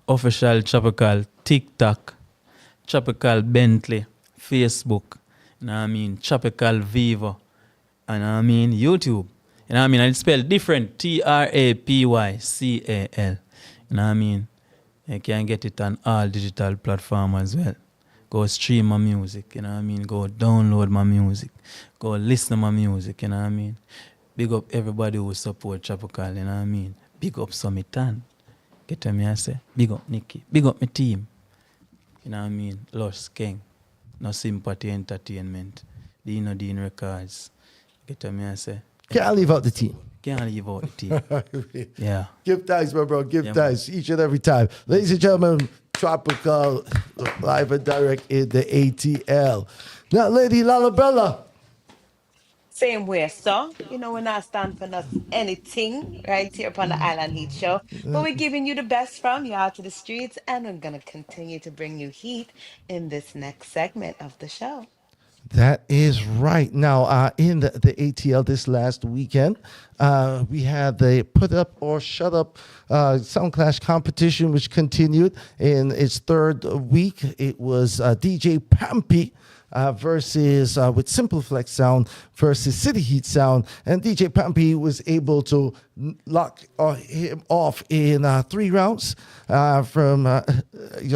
Official Tropical, TikTok, Tropical Bentley, Facebook, you know what I mean, Tropical Vivo, and you know what I mean, YouTube. You know what I mean? I spell different, TRAPYCAL. You know what I mean? You can get it on all digital platforms as well. Go stream my music, you know what I mean? Go download my music. Go listen to my music, you know what I mean? Big up everybody who support Tropical, you know what I mean? Big up Summitan. Get what me I say? Big up Nicky. Big up my team. You know what I mean? Lush King. No Sympathy Entertainment. Dino Dean Records. Get what me I say? Can't leave out the team. Can't leave out the team. Yeah. Give thanks, my bro. Give Yeah, thanks each and every time. Ladies and gentlemen, Tropical, live and direct in the ATL. Now, Lady Lalabella. Same way, so you know we're not stand for anything right here upon the Island Heat Show, but we're giving you the best from y'all to the streets, and we're gonna continue to bring you heat in this next segment of the show. That is right. Now, in the ATL this last weekend, we had the Put Up or Shut Up Sound Clash competition, which continued in its third week. It was DJ Pampy versus with Simple Flex Sound versus City Heat Sound, and DJ Pampy was able to lock him off in 3 rounds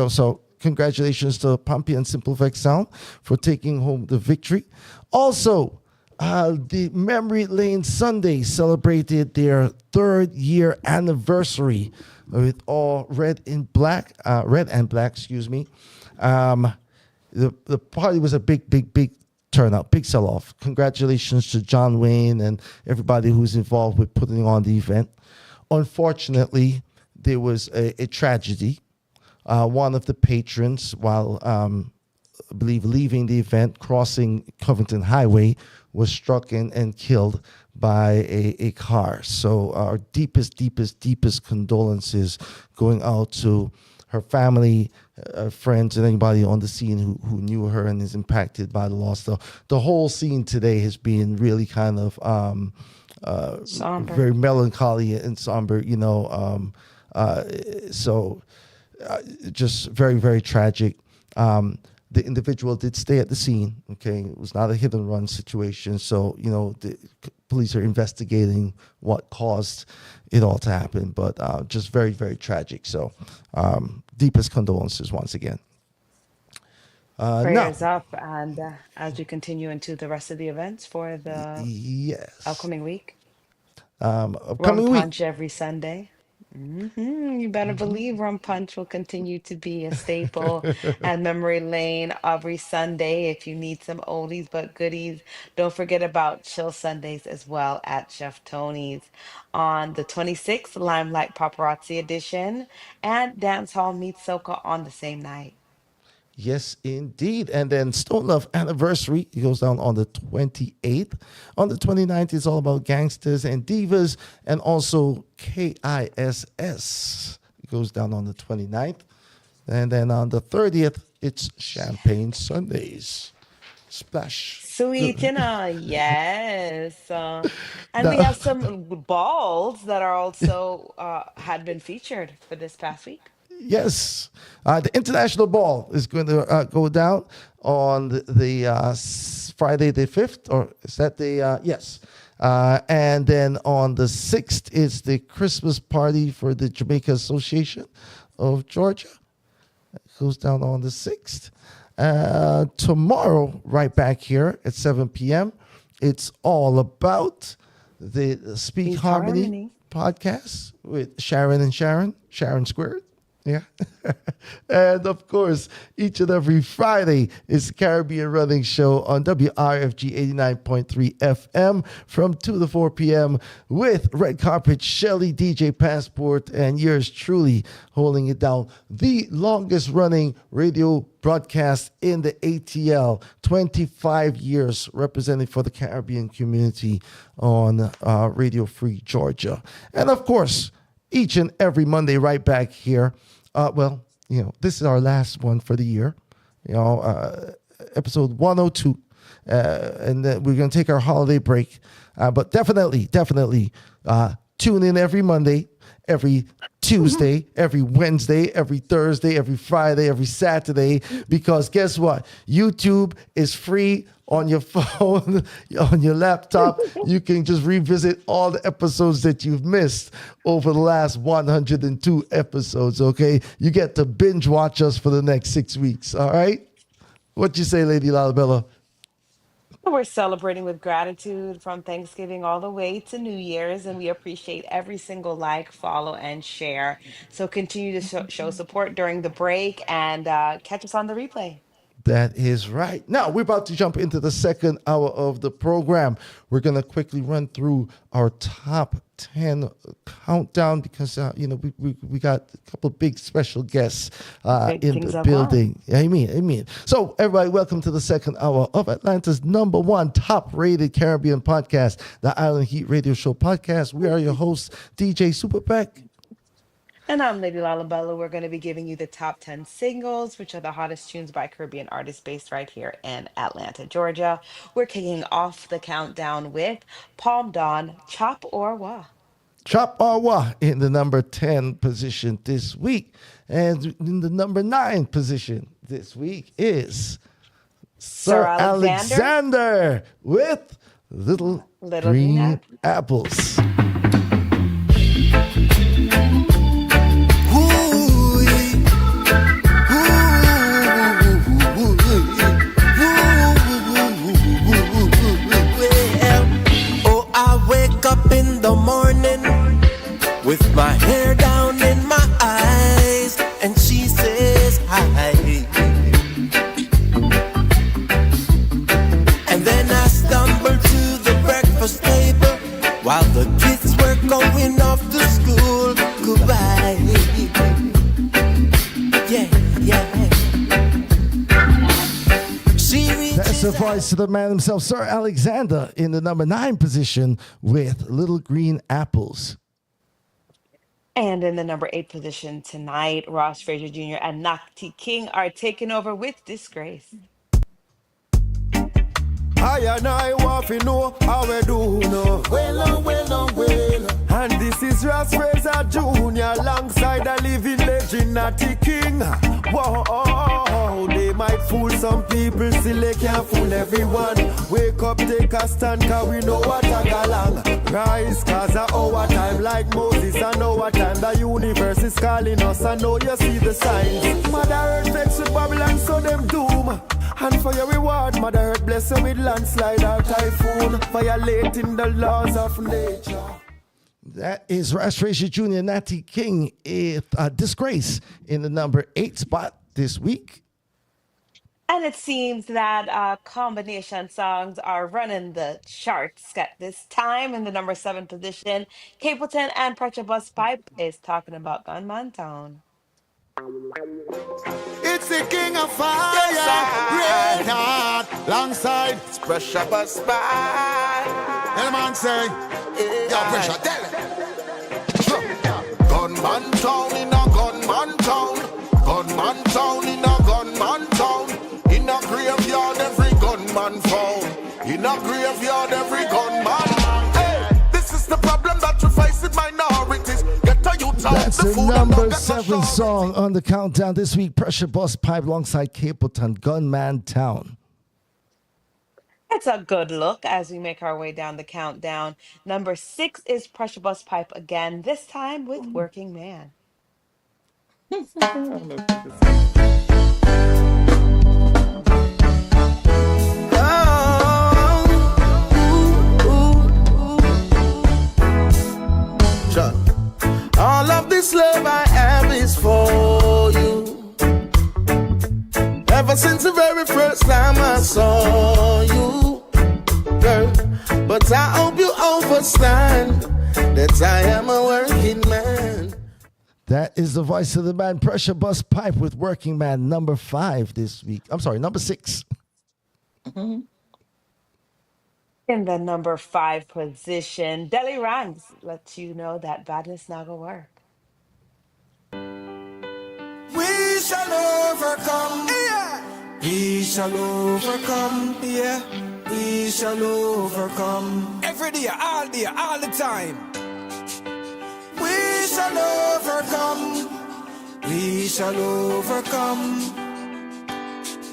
so congratulations to Pampy and Simple Flex Sound for taking home the victory. Also, the Memory Lane Sunday celebrated their 3rd year anniversary with all red and black, excuse me. The party was a big turnout, big sell-off. Congratulations to John Wayne and everybody who's involved with putting on the event. Unfortunately, there was a tragedy. One of the patrons, while I believe leaving the event, crossing Covington Highway, was struck and killed by a car. So our deepest condolences going out to her family, friends, and anybody on the scene who knew her and is impacted by the loss. The whole scene today has been really kind of Somber. very melancholy and somber, just very tragic. The individual did stay at the scene. Okay, it was not a hit and run situation. So the police are investigating what caused it all to happen. But just very tragic. So deepest condolences once again. Prayers up, and as we continue into the rest of the events for the Yes. upcoming week, rum Upcoming week. punch every Sunday. You better believe rum punch will continue to be a staple at Memory Lane every Sunday. If you need some oldies but goodies, don't forget about Chill Sundays as well at Chef Tony's. On the 26th, Limelight Paparazzi Edition, and Dance Hall meets Soca on the same night. Yes, indeed. And then Stone Love Anniversary, it goes down on the 28th. On the 29th, it's all about gangsters and divas, and also KISS. It goes down on the 29th. And then on the 30th, it's Champagne Sundays. Splash. Sweet, yes. And we have some balls that are also had been featured for this past week. Yes. The International Ball is going to go down on the Friday the 5th, or is that the, yes. And then on the 6th is the Christmas party for the Jamaica Association of Georgia. It goes down on the 6th. Tomorrow, right back here at 7 p.m., it's all about the Speak Harmony podcast with Sharon and Sharon Squared. Yeah. And of course, each and every Friday is the Caribbean Running Show on WRFG 89.3 FM from 2 to 4 p.m. with Red Carpet Shelly, DJ Passport, and yours truly holding it down. The longest running radio broadcast in the ATL, 25 years representing for the Caribbean community on Radio Free Georgia. And of course, each and every Monday right back here. This is our last one for the year, episode 102. And then we're going to take our holiday break. But definitely tune in every Monday, every Tuesday, every Wednesday, every Thursday, every Friday, every Saturday, because guess what? YouTube is free on your phone, on your laptop. You can just revisit all the episodes that you've missed over the last 102 episodes, okay? You get to binge watch us for the next 6 weeks, all right? What you say, Lady Lalabella? We're celebrating with gratitude from Thanksgiving all the way to New Year's, and we appreciate every single like, follow, and share. So continue to show support during the break and catch us on the replay. That is right. Now we're about to jump into the second hour of the program. We're gonna quickly run through our top 10 countdown because we got a couple of big special guests Big in things the up building. Amen. So everybody, welcome to the second hour of Atlanta's #1 top-rated Caribbean podcast, the Island Heat Radio Show podcast. We are your hosts, DJ Superpack. And I'm Lady Lalabella. We're going to be giving you the top 10 singles, which are the hottest tunes by Caribbean artists based right here in Atlanta, Georgia. We're kicking off the countdown with Palm Dawn, Chop or Wah. Chop or Wah in the number 10 position this week. And in the number 9 position this week is Sir Alexander with Little Green Apples. Up in the morning with my hair down in my eyes, and she says hi. And then I stumble to the breakfast table while the kids were going off to school. Goodbye. Yeah. That's the voice of the man himself, Sir Alexander, in the number 9 position with Little Green Apples. And in the number 8 position tonight, Ross Frazier Jr. and Nati King are taking over with Disgrace. I and I want to know how we do now. Well. And this is Ross Frazier Jr. alongside the living legend Nati King. Whoa, they might fool some people, still they can't fool everyone. Wake up, take a stand, cause we know what a galang. Rise, cause our time like Moses. I know what time the universe is calling us. I know you see the signs. Mother Earth vexed with Babylon, so them doom. And for your reward, Mother Earth bless you with landslide or typhoon, violating the laws of nature. That is Ross Frazier Jr. Natty King with Disgrace in the number 8 spot this week. And it seems that combination songs are running the charts at this time. In the number 7 position, Capleton and Pressure Bus Pipe is talking about Gunman Town. It's the king of fire, red hot, alongside Pressure Bus Pipe. the man say, yo, pressure, tell it. Gunman town in a gunman town. Gunman town in a gunman town. In a graveyard, every gunman found. In a graveyard, every gunman. Hey, this is the problem that you face with minorities. Get a youth out. That's the number 7 song on the countdown this week. Pressure Bus Pipe alongside Capleton, Gunman Town. It's a good look as we make our way down the countdown. Number 6 is Pressure Bus Pipe again, this time with Working Man. All of this love I have is for you. Ever since the very first time I saw you, girl. But I hope you understand that I am a working man. That is the voice of the man, Pressure Bus Pipe with Working Man, number 5 this week. I'm sorry, number 6. In the number 5 position, Deli Rhymes lets you know that badness not gonna work. We shall overcome, yeah. We shall overcome, yeah. We shall overcome. Every day, all the time. We shall overcome. We shall overcome.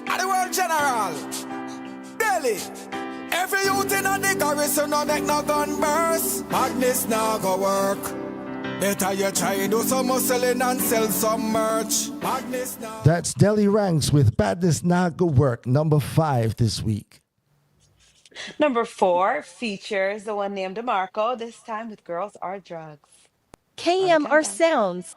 At the world general, Delhi. Every youth in a the garrison no make no gun burst. Madness now go work. Better you try do some hustling and sell some merch. Madness now. That's Delhi Ranks with Badness Not Go Work, number 5 this week. Number 4 features the one named DeMarco, this time with Girls Are Drugs. On the KMR countdown. Sounds.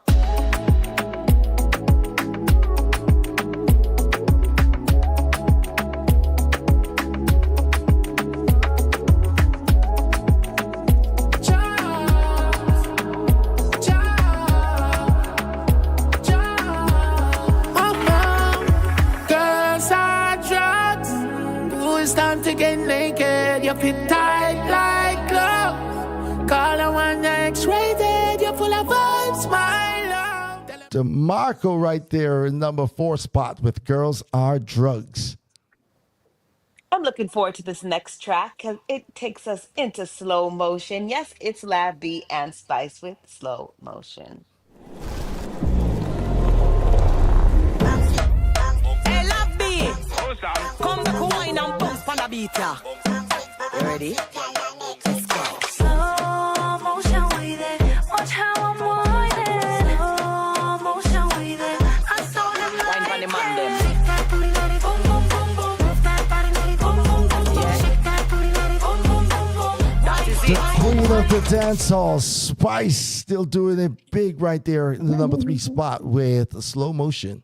Girls are drugs. Ooh, it's time to get naked. You fit tight like glove. Call her when you're X-rated. You're full of vibes, my love. DeMarco right there in number 4 spot with Girls Are Drugs. I'm looking forward to this next track because it takes us into slow motion. Yes, it's Lab B and Spice with slow motion. Hey, love me. Come back, wine and bounce on the beat, yeah. You ready? Slow motion with it. Watch how I'm winding. Slow motion with it. I saw them Wine on the man, them. Shake that booty, let it boom, boom, boom, boom. Move that body, let it boom, boom, boom, boom. Shake that booty, let it boom, boom, boom, boom. That is The it. queen of the dance hall, Spice, still doing it big right there in the number 3 spot with Slow Motion.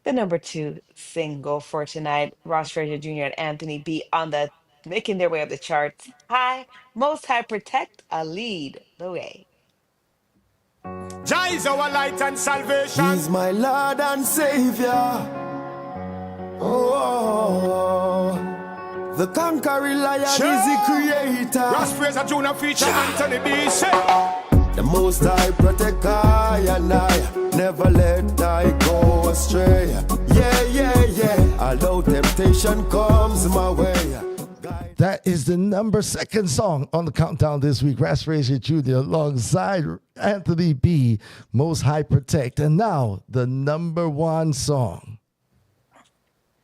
The number 2 single for tonight, Ross Frazier Jr. and Anthony B on the making their way up the charts. Most High Protect, a lead the way. Jah is our light and salvation. He's my Lord and Savior. Oh, the conquering lion is the creator. Ross Fraser Jr. feature Anthony B. Say, the Most High protect I and I. Never let I go astray. Yeah, yeah, yeah. Although temptation comes my way. That is the number 2 song on the countdown this week. Ross Frazier Jr. alongside Anthony B. Most High Protect. And now the number 1 song.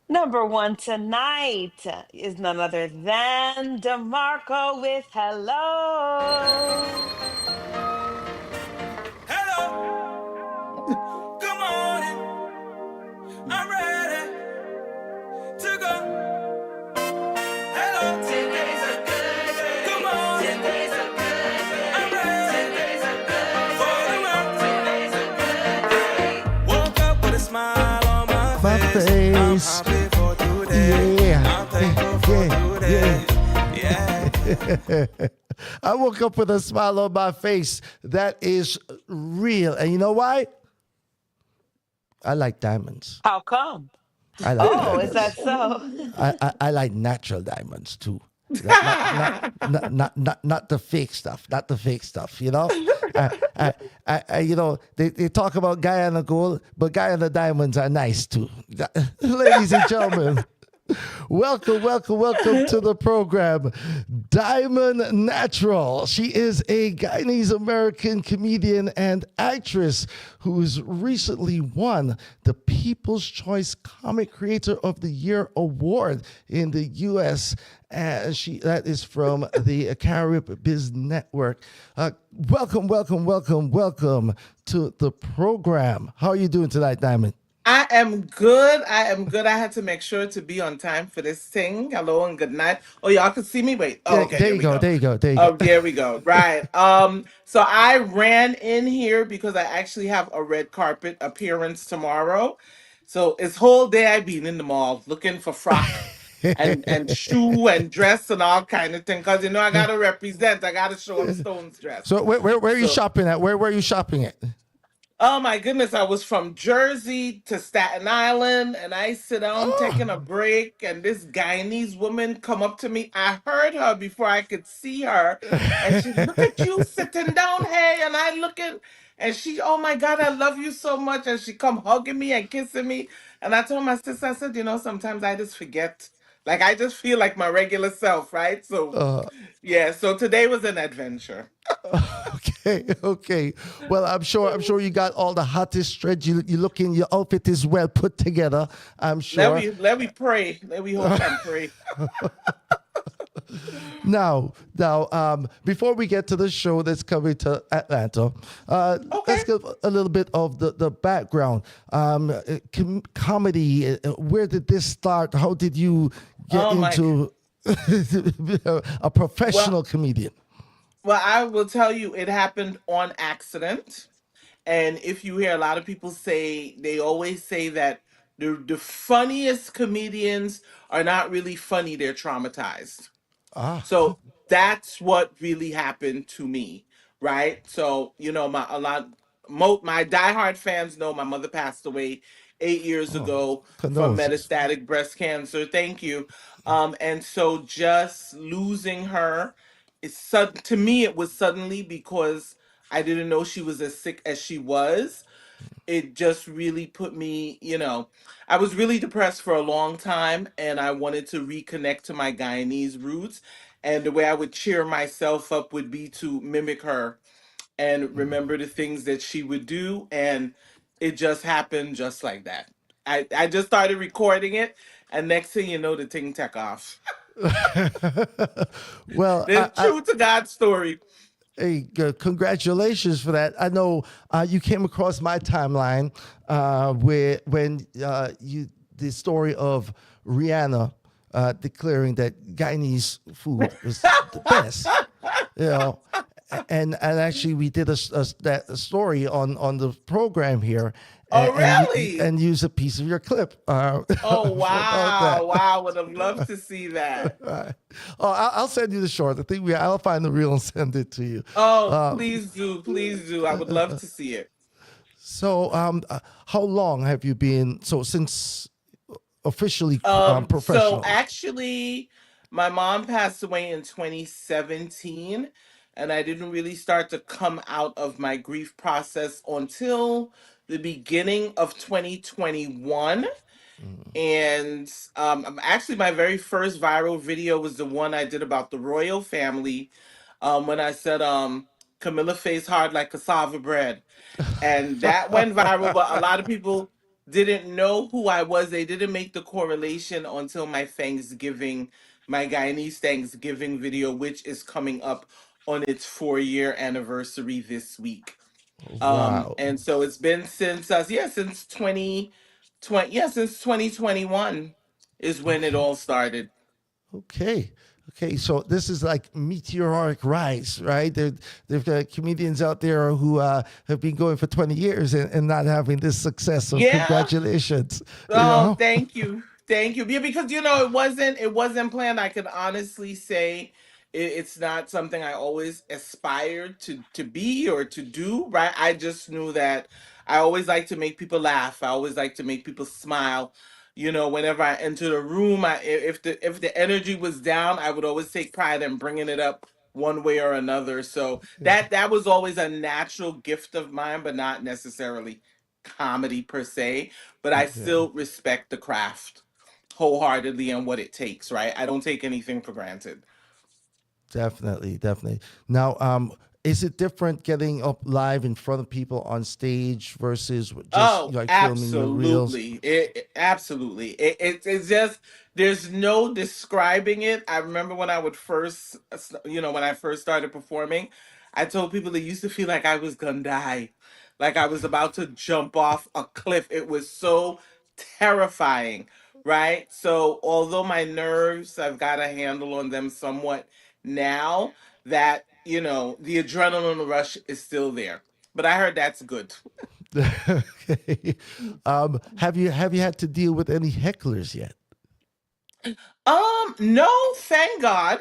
Number 1 tonight is none other than DeMarco with Hello. Hello, good morning. I'm ready to go. Hello, today's a good day. Good morning. Today's a good day. I'm ready. Today's a good for the world. Today's a good day. Woke up with a smile on my face. I'm happy for today. Yeah. I'm thankful for today. Yeah. I woke up with a smile on my face. That is real. And you know why? I like diamonds. How come? I like Oh, is that so? I like natural diamonds too. Not the fake stuff. Not the fake stuff. You know, you know they talk about Guyana gold, but Guyana diamonds are nice too. Ladies and gentlemen, welcome to the program, Diamond Natural. She is a Guyanese-American comedian and actress who's recently won the People's Choice Comic Creator of the Year Award in the U.S. That is from the Carib Biz Network. Welcome to the program. How are you doing tonight, Diamond? I am good. I had to make sure to be on time for this thing. Hello and good night. Oh, y'all can see me? Wait. Oh, okay. There you go. Oh, there we go. Right. So I ran in here because I actually have a red carpet appearance tomorrow. So it's whole day I've been in the mall looking for frock and shoe and dress and all kind of thing. Because, you know, I got to represent. I got to show up Stone's dress. So where are you shopping at? Where were you shopping at? Oh my goodness, I was from Jersey to Staten Island and I sit down taking a break and this Guyanese woman come up to me. I heard her before I could see her and she look at you sitting down, hey, and I looking and she, oh my God, I love you so much. And she come hugging me and kissing me. And I told my sister, I said, you know, sometimes I just forget. Like I just feel like my regular self, right? So yeah, so today was an adventure. Okay. Well, I'm sure you got all the hottest threads. You looking, your outfit is well put together. I'm sure. Let me pray. Let me hope and pray. Before we get to the show that's coming to Atlanta, Okay. let's give a little bit of the background. Comedy, where did this start? How did you get Oh my. into a Well, professional comedian? well, I will tell you, it happened on accident. And if you hear a lot of people say, they always say that the funniest comedians are not really funny, they're traumatized. Ah, So that's what really happened to me, right? So, my diehard fans know my mother passed away 8 years oh, ago from condolences. metastatic breast cancer. Thank you. And so just losing her is sudden to me. It was suddenly because I didn't know she was as sick as she was. It just really put me, I was really depressed for a long time and I wanted to reconnect to my Guyanese roots. And the way I would cheer myself up would be to mimic her and remember the things that she would do. And it just happened just like that. I just started recording it, and next thing you know, the thing took off. Well, The true to God story. hey, congratulations for that. I know you came across my timeline where when you the story of Rihanna declaring that Guyanese food was the best, you know, and actually we did that story on the program here, Oh, and really? and use a piece of your clip Oh, about that. wow. Wow. Would have loved to see that. Right. Oh, I'll send you the short. I think I'll find the reel and send it to you. Oh, please do. Please do. I would love to see it. So, how long have you been? So, since officially So professional. actually, my mom passed away in 2017, and I didn't really start to come out of my grief process until the beginning of 2021. And actually, my very first viral video was the one I did about the royal family, when I said, Camilla face hard like cassava bread, and that went viral. But a lot of people didn't know who I was. They didn't make the correlation until my Guyanese Thanksgiving video, which is coming up on its 4 year anniversary this week. Wow. And so it's been since since 2020, since 2021 is when it Okay. all started. Okay. Okay. So this is like meteoric rise, right? There've got comedians out there who have been going for 20 years and not having this success. So Yeah. congratulations. You Oh, know. thank you. Thank you. Yeah, because it wasn't planned. I can honestly say it's not something I always aspired to be or to do, right? I just knew that I always like to make people laugh. I always like to make people smile. Whenever I enter the room, if the energy was down, I would always take pride in bringing it up one way or another. So that was always a natural gift of mine, but not necessarily comedy per se, but I Yeah. still respect the craft wholeheartedly and what it takes, right? I don't take anything for granted. Definitely, definitely. Now, is it different getting up live in front of people on stage versus just Oh, like filming your reels? absolutely. Absolutely. It's just there's no describing it. I remember when I would first, when I first started performing, I told people it used to feel like I was gonna die, like I was about to jump off a cliff. It was so terrifying, right? So although my nerves, I've got a handle on them somewhat now, that the adrenaline rush is still there. But I heard that's good. Okay. Have you had to deal with any hecklers yet? No, thank God.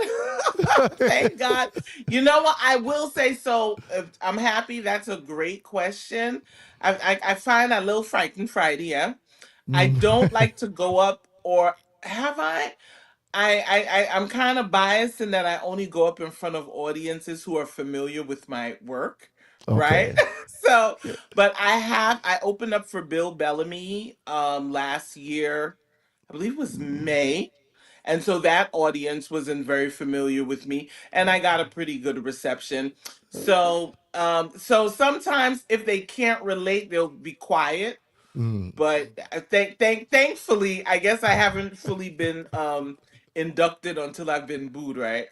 Thank God. You know what? I will say so. I'm happy. That's a great question. I find a little frightened Friday. Yeah, I Mm. don't like to go up, or have I? I'm kind of biased in that I only go up in front of audiences who are familiar with my work, right? Okay. So, but I opened up for Bill Bellamy last year. I believe it was May. And so that audience wasn't very familiar with me, and I got a pretty good reception. Okay. So sometimes if they can't relate, they'll be quiet, But thankfully, I guess I haven't fully been inducted until I've been booed, right?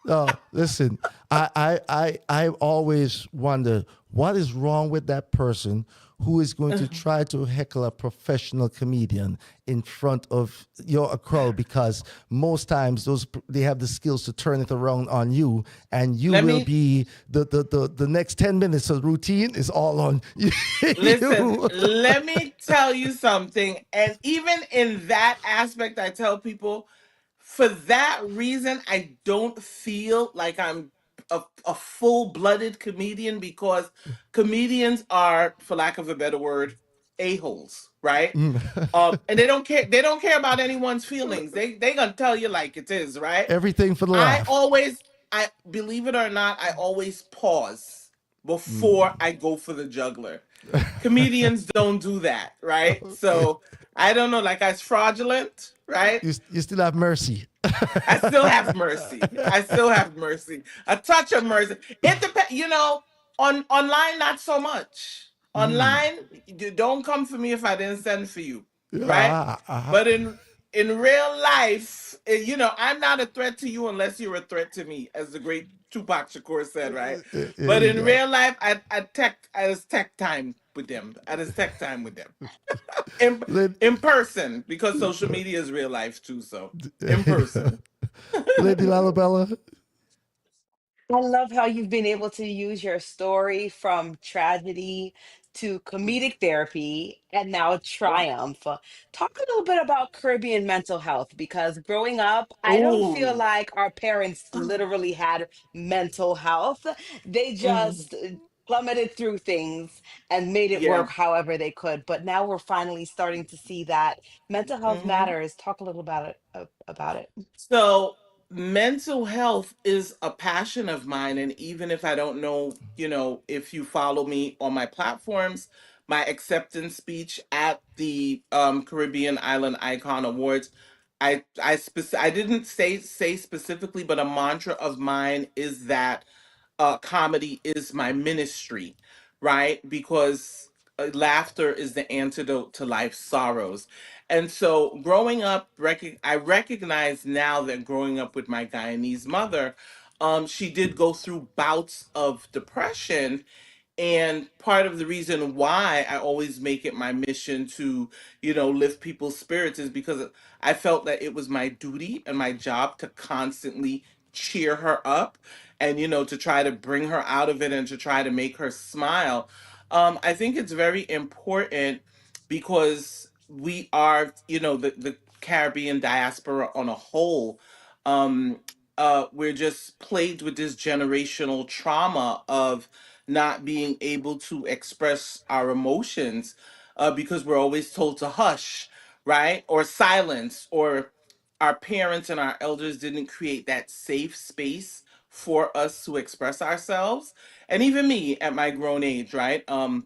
No, listen, I always wonder what is wrong with that person who is going to try to heckle a professional comedian in front of your a crowd, because most times they have the skills to turn it around on you, and you Let will me be the next 10 minutes of routine is all on you. listen, let me tell you something. And even in that aspect, I tell people for that reason, I don't feel like I'm a full-blooded comedian, because comedians are, for lack of a better word, a-holes, right? And they don't care about anyone's feelings. They gonna tell you like it is, right? Everything for the laugh. I believe it or not, I always pause before I go for the juggler. Comedians don't do that, right? So I don't know, like, it's fraudulent, right? You still have mercy. I still have mercy. I still have mercy. A touch of mercy. It depends, on online, not so much. Online, you don't come for me if I didn't send for you, right? But in real life, I'm not a threat to you unless you're a threat to me, as the great Tupac Shakur said, right? There But you in go. real life, I just tech time with them. I just tech time with them. In, Lady, in person, because social media is real life too, so in person. Lady Lalabella. I love how you've been able to use your story from tragedy to comedic therapy and now triumph. Talk a little bit about Caribbean mental health, because growing up, I don't feel Oh, like our parents literally had mental health. They mhm. just plummeted through things and made it Yeah. work however they could. But now we're finally starting to see that mental health hmm matters. Talk a little about it about it. So mental health is a passion of mine, and even if I don't know, if you follow me on my platforms, my acceptance speech at the Caribbean Island Icon Awards, I didn't say specifically, but a mantra of mine is that comedy is my ministry, right? Because laughter is the antidote to life's sorrows. And so growing up, I recognize now that growing up with my Guyanese mother, she did go through bouts of depression, and part of the reason why I always make it my mission to, lift people's spirits is because I felt that it was my duty and my job to constantly cheer her up and, to try to bring her out of it and to try to make her smile. I think it's very important because we are, the Caribbean diaspora on a whole. Um, we're just plagued with this generational trauma of not being able to express our emotions, because we're always told to hush, right? Or silence, or our parents and our elders didn't create that safe space for us to express ourselves. And even me at my grown age, right? I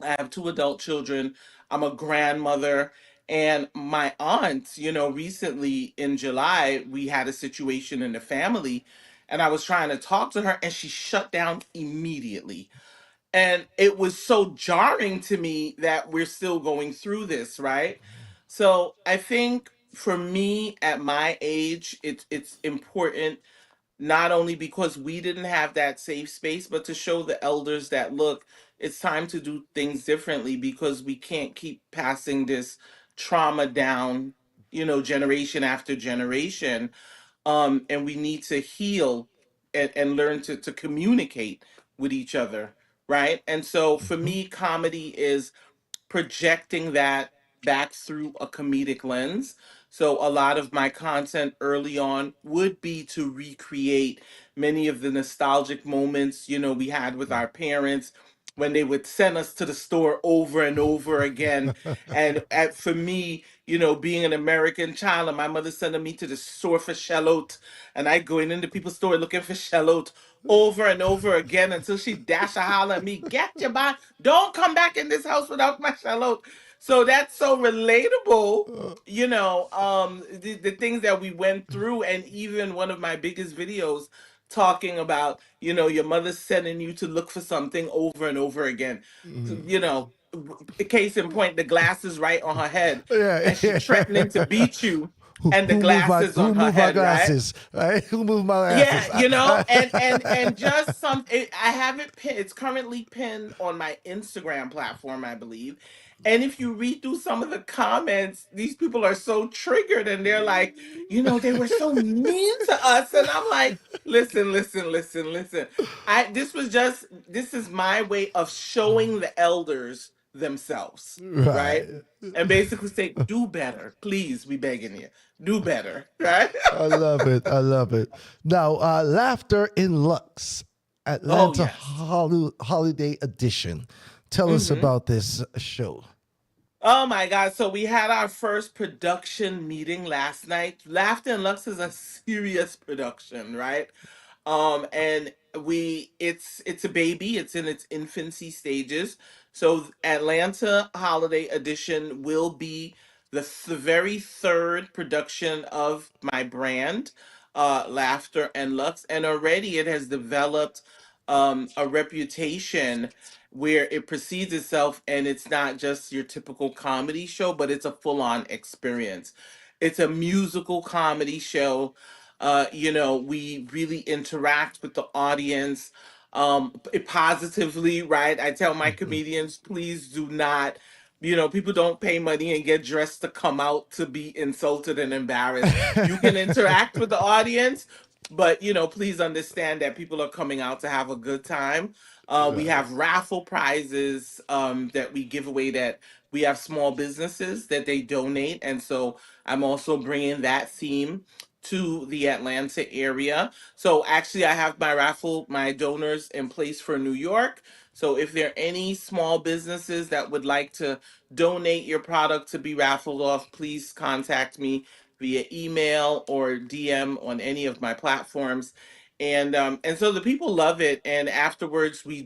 have two adult children. I'm a grandmother. And my aunt, recently in July, we had a situation in the family, and I was trying to talk to her and she shut down immediately. And it was so jarring to me that we're still going through this, right? So I think for me at my age, it's important, not only because we didn't have that safe space, but to show the elders that, look, it's time to do things differently, because we can't keep passing this trauma down, generation after generation. And we need to heal and learn to communicate with each other, right? And so for me, comedy is projecting that back through a comedic lens. So a lot of my content early on would be to recreate many of the nostalgic moments, we had with our parents when they would send us to the store over and over again. And for me, being an American child, and my mother sending me to the store for shallot, and I going into people's store looking for shallot over and over again until she dash a holler at me, get your body, don't come back in this house without my shallot. So that's so relatable, the things that we went through. And even one of my biggest videos talking about, your mother sending you to look for something over and over again. So, case in point, the glass is right on her head, Yeah. and she threatening to beat you, and the Who moved glass my is on her head, right? glasses? Right? Who moved my Yeah, glasses? and just I have it pinned. It's currently pinned on my Instagram platform, I believe. And if you read through some of the comments, these people are so triggered, and they're like, they were so mean to us, and I'm like, listen, listen, listen, listen. This is my way of showing the elders themselves, right? Right. And basically say, do better, please. We begging you, do better, right? I love it. I love it. Now, Laughter in Luxe, Oh Atlanta yes. Holiday Edition. Tell us about this show. Oh my God. So we had our first production meeting last night. Laughter and Lux is a serious production, right? And it's a baby, it's in its infancy stages. So Atlanta Holiday Edition will be the very third production of my brand, Laughter and Lux. And already it has developed a reputation where it precedes itself, and it's not just your typical comedy show, but it's a full-on experience. It's a musical comedy show. We really interact with the audience positively, right? I tell my comedians, please do not, people don't pay money and get dressed to come out to be insulted and embarrassed. You can interact with the audience, but please understand that people are coming out to have a good time. We Right. have raffle prizes that we give away, that we have small businesses that they donate, and so I'm also bringing that theme to the Atlanta area. So actually, I have my donors in place for New York. So if there are any small businesses that would like to donate your product to be raffled off, please contact me via email or DM on any of my platforms. And so the people love it. And afterwards, we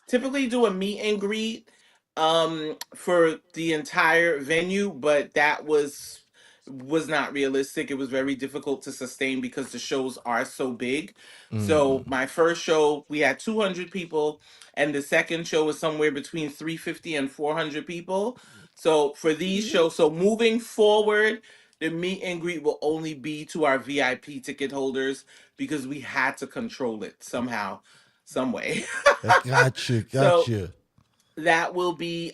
typically do a meet and greet for the entire venue, but that was not realistic. It was very difficult to sustain because the shows are so big. So my first show, we had 200 people, and the second show was somewhere between 350 and 400 people. So for these shows, so moving forward, the meet and greet will only be to our VIP ticket holders, because we had to control it somehow, some way. I got you. Got So you. that will be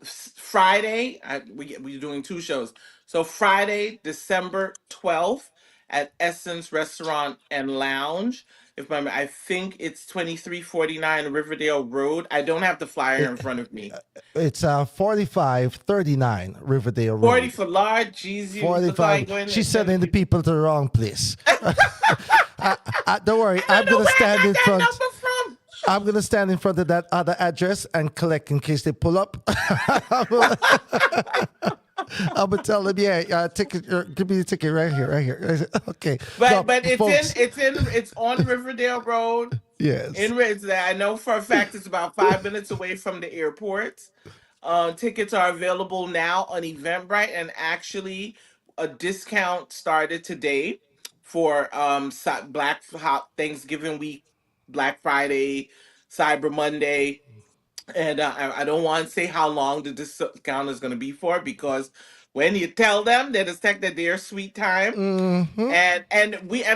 Friday. We're doing two shows. So Friday, December 12th at Essence Restaurant and Lounge. I think it's 2349 Riverdale Road. I don't have the flyer in front of me. It's 4539 Riverdale 40 Road. for Lord, jeez, you look 45. like going She's to sending the people to the wrong place. Don't worry. I I'm don't know going to where I stand in got that front. number from. I'm going to stand in front of that other address and collect in case they pull up. I'm going to tell them, ticket, give me the ticket right here, right here. Okay. But No, it's folks, it's on Riverdale Road. yes. In Ridsdale. I know for a fact it's about 5 minutes away from the airport. Tickets are available now on Eventbrite, and actually a discount started today for Thanksgiving week, Black Friday, Cyber Monday. And I don't want to say how long the discount is going to be for, because when you tell them that it's tech that their sweet time, Mm-hmm. and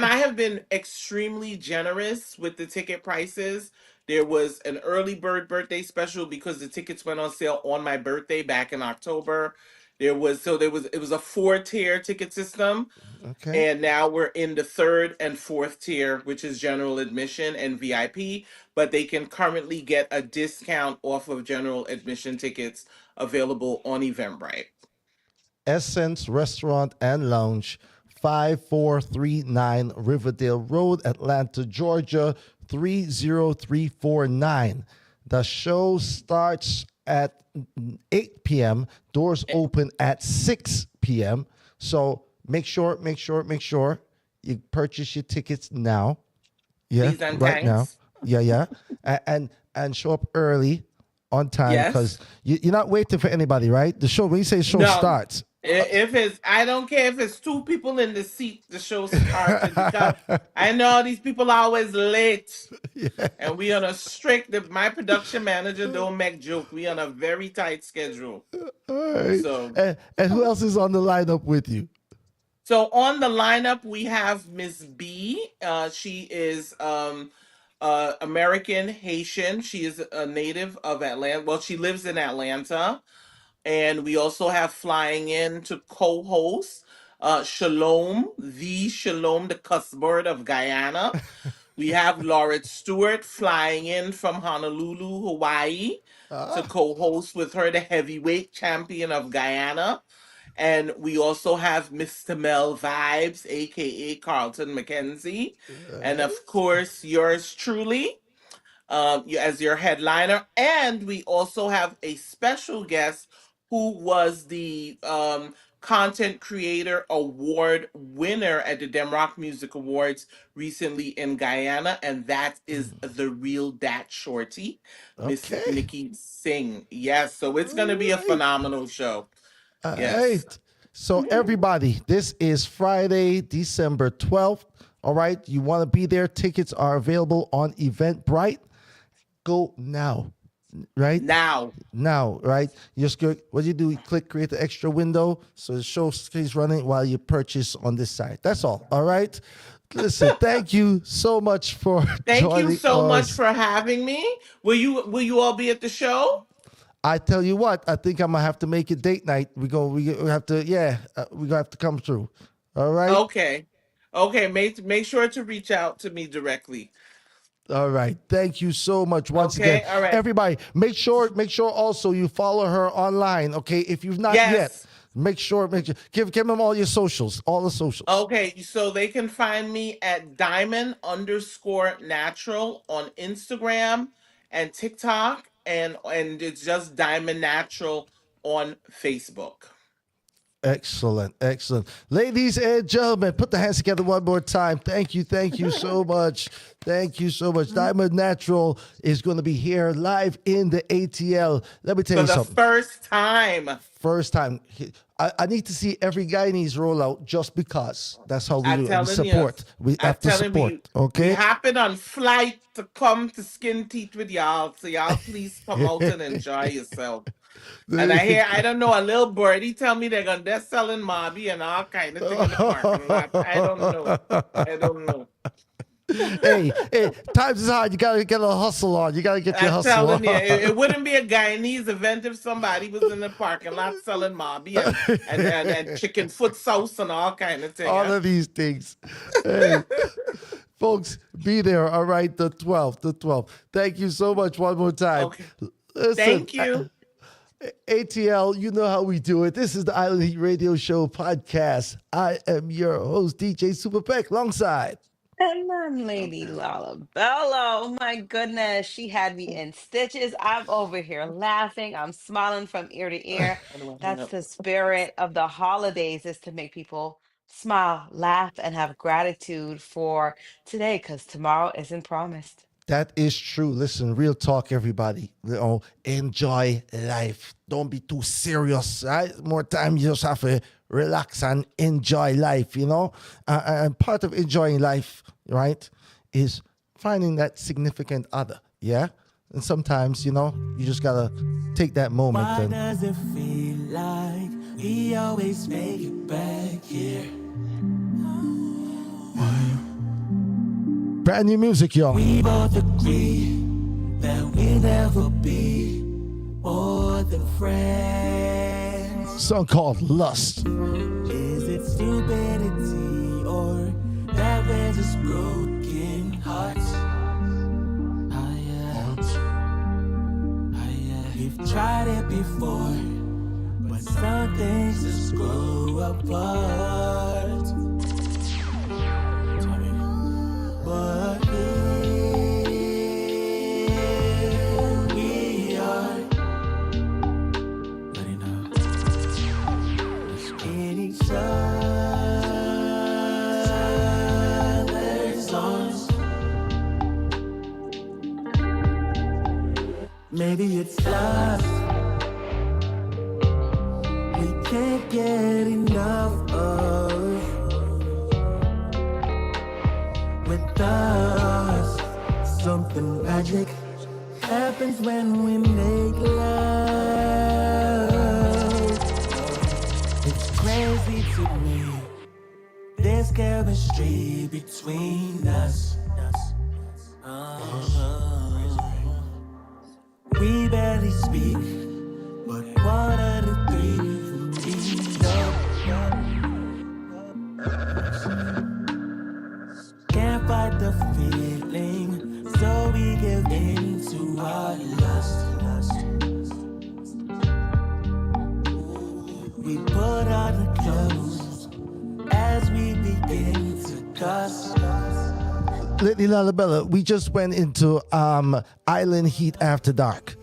I have been extremely generous with the ticket prices. There was an early birthday special because the tickets went on sale on my birthday back in October. It was a 4-tier ticket system, Okay. and now we're in the third and fourth tier, which is general admission and VIP. But they can currently get a discount off of general admission tickets available on Eventbrite. Essence Restaurant and Lounge, 5439 Riverdale Road, Atlanta, Georgia, 30349. The show starts at 8 p.m. Doors open at 6 p.m. So make sure you purchase your tickets now. Yeah, Please and right now. thanks. Yeah. And show up early on time, Yes. because you're not waiting for anybody, right? The show, when you say show No. starts, If it's, I don't care if it's two people in the seat, the show started because I know these people are always late. And we on a strict. My production manager don't make joke. We on a very tight schedule. All right. So, And who else is on the lineup with you? so on the lineup we have Miss B. She is American Haitian. She is a native of Atlanta. Well, she lives in Atlanta. And we also have flying in to co-host Shalom, the cussbird of Guyana. We have Lauren Stewart flying in from Honolulu, Hawaii, to co-host with her, the heavyweight champion of Guyana. And we also have Mr. Mel Vibes, aka Carlton McKenzie, and of course yours truly, as your headliner. And we also have a special guest who was the Content Creator Award winner at the Demrock Music Awards recently in Guyana, and that is the real Dat Shorty, Miss Okay. Nikki Singh. Yes, so it's going to be a phenomenal show. All Yes. right. So everybody, this is Friday, December 12th. All right. You want to be there. Tickets are available on Eventbrite. Go now. Right? Now. Now, right? You just go, what do? You click create the extra window so the show stays running while you purchase on this side. That's all. All right. Listen, thank you so much for Thank joining you so much us. for having me. Will you all be at the show? I tell you what, I think I'm gonna have to make it date night. We have to, we're gonna have to come through. All right. Okay. Make sure to reach out to me directly. All right. Thank you so much once Okay, again. all right. Everybody, make sure also you follow her online. Okay. If you've not Yes. yet, make sure give them all your socials, all the socials. Okay, so they can find me at diamond_natural on Instagram and TikTok, and it's just Diamond Natural on Facebook. Excellent. Ladies and gentlemen, put the hands together one more time. Thank you so much. Thank you so much. Diamond Natural is going to be here live in the ATL. Let me tell you something. First time. I need to see every Guyanese roll out just because. That's how we I'm do it. We telling support. you. We have to telling support. you, Okay? We happened on flight to come to Skin Teeth with y'all. So y'all please come out and enjoy yourself. And I don't know, a little birdie tell me they're selling Mobby and all kind of things in the parking lot. I don't know. hey, times is hard. You gotta get a hustle on. You gotta get your hustle on. I'm telling you, it wouldn't be a Guyanese event if somebody was in the parking lot selling Mobby and chicken foot sauce and all kind of things. All of these things. Hey, folks, be there. All right, the 12th. Thank you so much one more time. Okay. Listen, Thank you. ATL, you know how we do it. This is the Island Heat Radio Show podcast. I am your host, DJ Super Peck, alongside. And I'm Lady Lalabella. Oh my goodness. She had me in stitches. I'm over here laughing. I'm smiling from ear to ear. That's the spirit of the holidays, is to make people smile, laugh, and have gratitude for today, because tomorrow isn't promised. That is true. Listen, real talk, everybody. Enjoy life. Don't be too serious, right? More time, you just have to relax and enjoy life, and part of enjoying life, right, is finding that significant other, yeah? And sometimes, you just gotta take that moment. Why does it feel like we always make it back here? Brand new music, y'all. We both agree that we'll never be more than friends. Song called Lust. Is it stupidity or that we're just broken hearts? We've tried it before, but some things just grow apart. But here we are, letting out in each other's arms. Maybe it's us. We can't get enough of. With us, something magic happens when we make love. It's crazy to me, there's chemistry between us. We barely speak, but one of the three we know. Can't fight the feeling, so we give in to our lust. We put on the clothes as we begin to cuss. Lady Lalabella, we just went into Island Heat After Dark.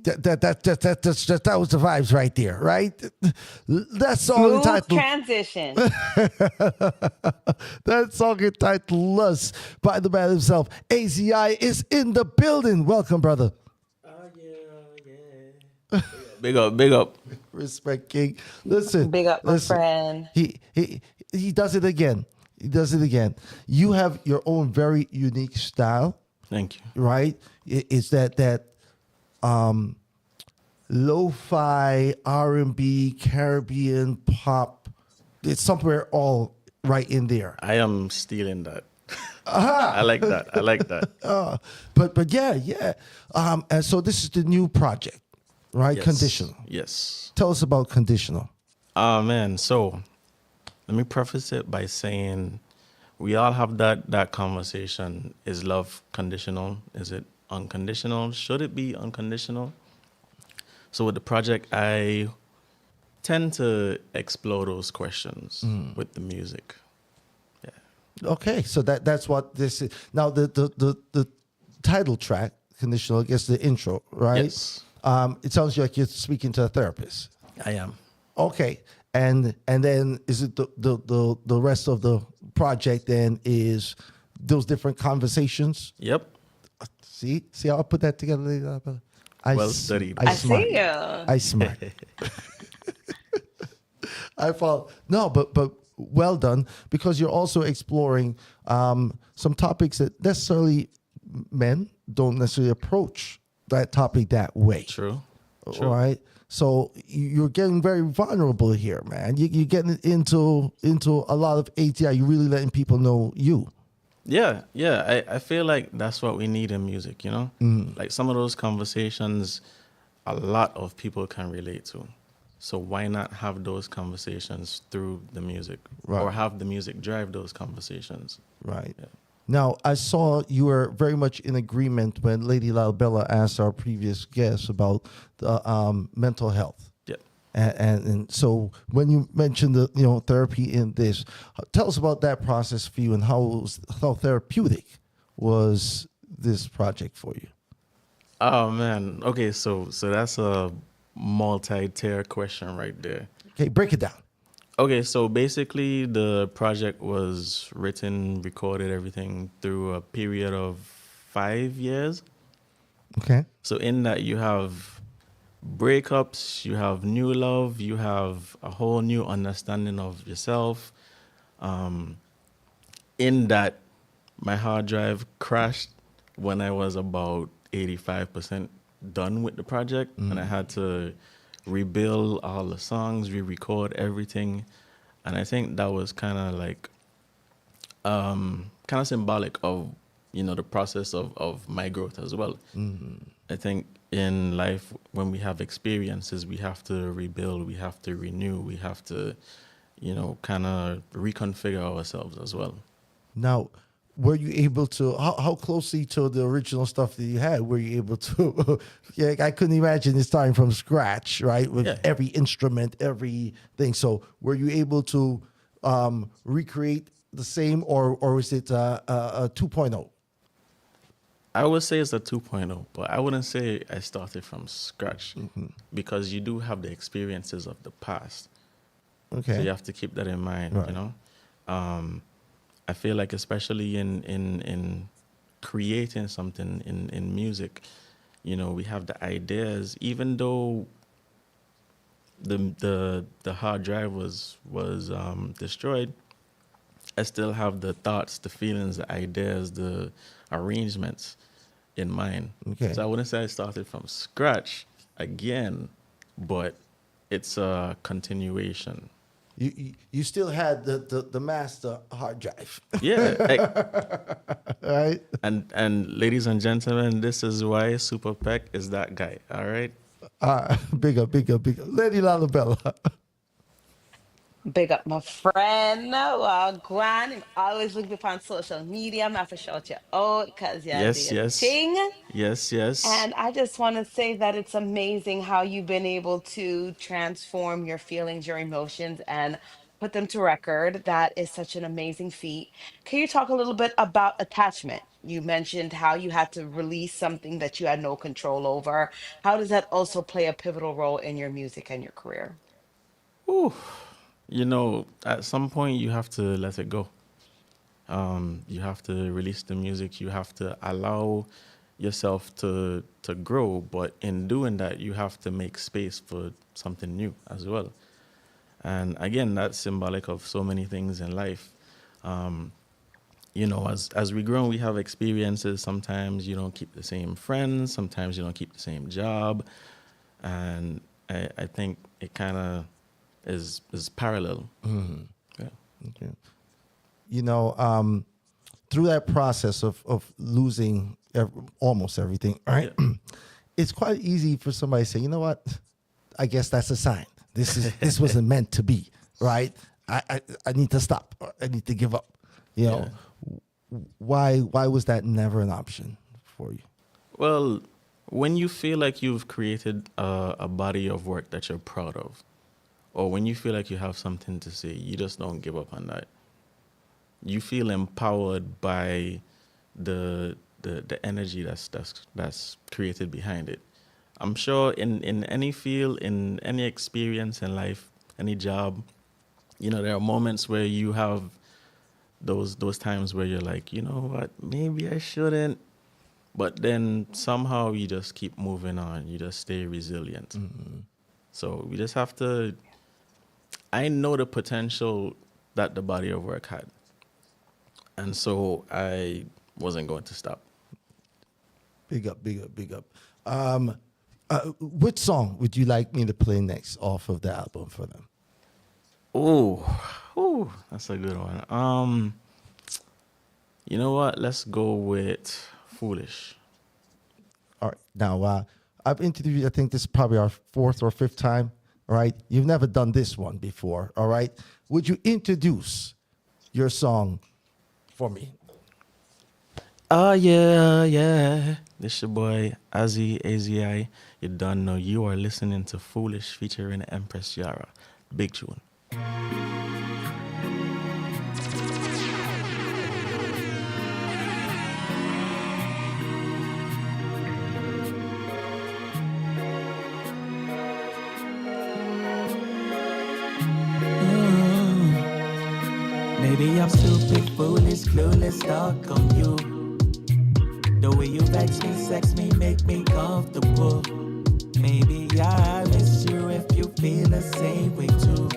That was the vibes right there, right? That song Smooth entitled transition. that song entitled Luxe by the man himself. AZee is in the building. Welcome, brother. Big up. Respect, King. Listen. Big up, my friend. He does it again. You have your own very unique style. Thank you. Right? It's that lo-fi, R&B, Caribbean pop. It's somewhere all right in there. I am stealing that. I like that. But yeah. And so this is the new project, right? Yes. Conditional. Yes. Tell us about Conditional. Man, so let me preface it by saying we all have that conversation. Is love conditional? Is it unconditional? Should it be unconditional? So with the project, I tend to explore those questions with the music. Yeah. Okay, so that's what this is. Now the title track, Conditional, I guess the intro, right? Yes. It sounds like you're speaking to a therapist. I am. Okay. And then is it the rest of the project then is those different conversations? Yep. See how I put that together? Well studied. I see you. I smart. I follow. No, but well done, because you're also exploring some topics that necessarily men don't necessarily approach that topic that way. True. Right? So you're getting very vulnerable here, man. You're getting into a lot of ATI. You're really letting people know you. Yeah. I feel like that's what we need in music, you know? Like some of those conversations, a lot of people can relate to. So why not have those conversations through the music? Right. Or have the music drive those conversations? Right. Yeah. Now, I saw you were very much in agreement when Lady Lalbella asked our previous guest about the mental health. Yeah. And so when you mentioned the therapy in this, tell us about that process for you and how therapeutic was this project for you? Oh man. Okay, so that's a multi-tier question right there. Okay, break it down. Okay, so basically the project was written, recorded, everything through a period of 5 years. Okay. So in that you have breakups, you have new love, you have a whole new understanding of yourself. In that, my hard drive crashed when I was about 85% done with the project, and I had to rebuild all the songs, re-record everything. And I think that was kind of like kind of symbolic of the process of my growth as well. I think in life, when we have experiences, we have to rebuild, we have to renew, we have to kind of reconfigure ourselves as well. Now, were you able to, how closely to the original stuff that you had were you able to, I couldn't imagine it starting from scratch, right? With every instrument, everything. So were you able to recreate the same, or is it a 2.0? I would say it's a 2.0, but I wouldn't say I started from scratch because you do have the experiences of the past. Okay. So you have to keep that in mind, right. I feel like especially in creating something in music, we have the ideas, even though the hard drive was destroyed, I still have the thoughts, the feelings, the ideas, the arrangements in mind. Okay. So I wouldn't say I started from scratch again, but it's a continuation. You still had the master hard drive. Yeah. Right? And ladies and gentlemen, this is why Super Peck is that guy. All right. Big up. Lady Lalabella. Big up my friend. Well, Gwan, I'm always looking upon social media. I'm have to shout you out because you're Yes, the yes. thing. Yes. And I just want to say that it's amazing how you've been able to transform your feelings, your emotions, and put them to record. That is such an amazing feat. Can you talk a little bit about attachment? You mentioned how you had to release something that you had no control over. How does that also play a pivotal role in your music and your career? Ooh. At some point you have to let it go. You have to release the music. You have to allow yourself to grow. But in doing that, you have to make space for something new as well. And again, that's symbolic of so many things in life. As we grow, we have experiences. Sometimes you don't keep the same friends. Sometimes you don't keep the same job. And I think it kind of is parallel. Mm-hmm. Yeah. Okay. Through that process of losing almost everything, right? Yeah. It's quite easy for somebody to say, you know what? I guess that's a sign. This wasn't meant to be, right? I need to stop. I need to give up. Why was that never an option for you? Well, when you feel like you've created a body of work that you're proud of, or when you feel like you have something to say, you just don't give up on that. You feel empowered by the energy that's created behind it. I'm sure in any field, in any experience in life, any job, there are moments where you have those times where you're like, you know what, maybe I shouldn't. But then somehow you just keep moving on. You just stay resilient. Mm-hmm. So we just have to. I know the potential that the body of work had. And so I wasn't going to stop. Big up. Which song would you like me to play next off of the album for them? Oh, that's a good one. You know what? Let's go with Foolish. All right. Now, I've interviewed you, I think this is probably our fourth or fifth time, all right? You've never done this one before, all right? Would you introduce your song for me? Oh, yeah. This your boy, AZee, AZee. You don't know. You are listening to Foolish featuring Empress Yara. Big tune. Maybe I'm stupid, foolish, clueless, stuck on you. The way you vex me, sex me, make me comfortable. Maybe I miss you if you feel the same way too.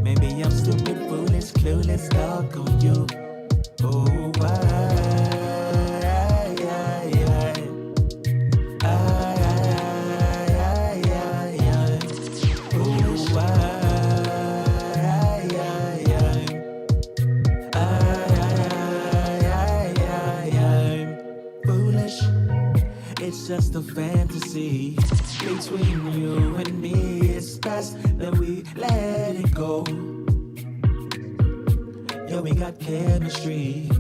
Maybe I'm stupid, foolish, clueless, stuck on you. Oh, just a fantasy between you and me. It's best that we let it go. Yeah, we got chemistry.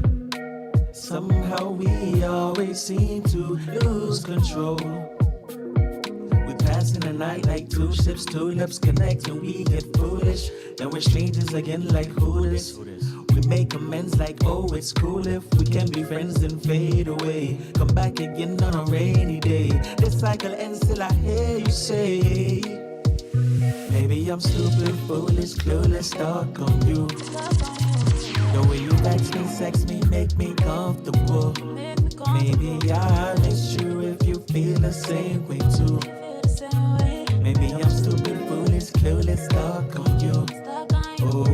Somehow we always seem to lose control. We pass in the night like two ships, two lips connect and we get foolish. Then we're strangers again like who this? We make amends like, oh, it's cool if we can be friends and fade away. Come back again on a rainy day. This cycle ends till I hear you say, maybe I'm stupid, foolish, clueless, stuck on you. The way you vex me, sex me, make me comfortable. Maybe I miss you if you feel the same way too. Maybe I'm stupid, slowly stuck on you. Oh,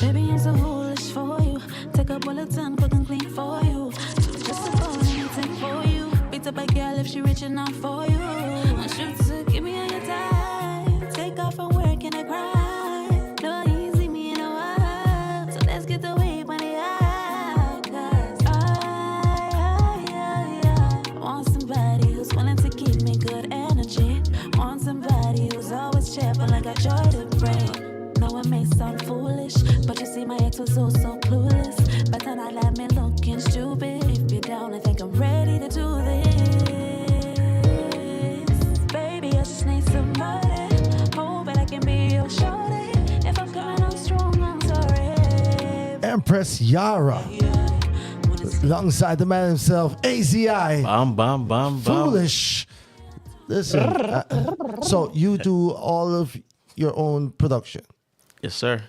Baby, I'm so foolish for you. Take a bulletin, cook and clean for you. Just a phone, anything for you. Beat up a girl if she rich enough for you. I shoot to give me all your time. Take off from work and I cry. No, you see me in a while. So let's get away when they are. Cause I want somebody who's willing to give me good energy. Want somebody who's always cheerful like a joy to bring. Know it may sound foolish, but you see my ex was so clueless. Better not let me looking stupid. If you're down, I think I'm ready to do this. Baby, I just need somebody. Hope that I can be your shorty. If I'm coming on strong, I'm sorry. Empress Yara, alongside the man himself, AZee. Bam, bam, bam, bam. Foolish. Listen, so you do all of your own production? Yes, sir.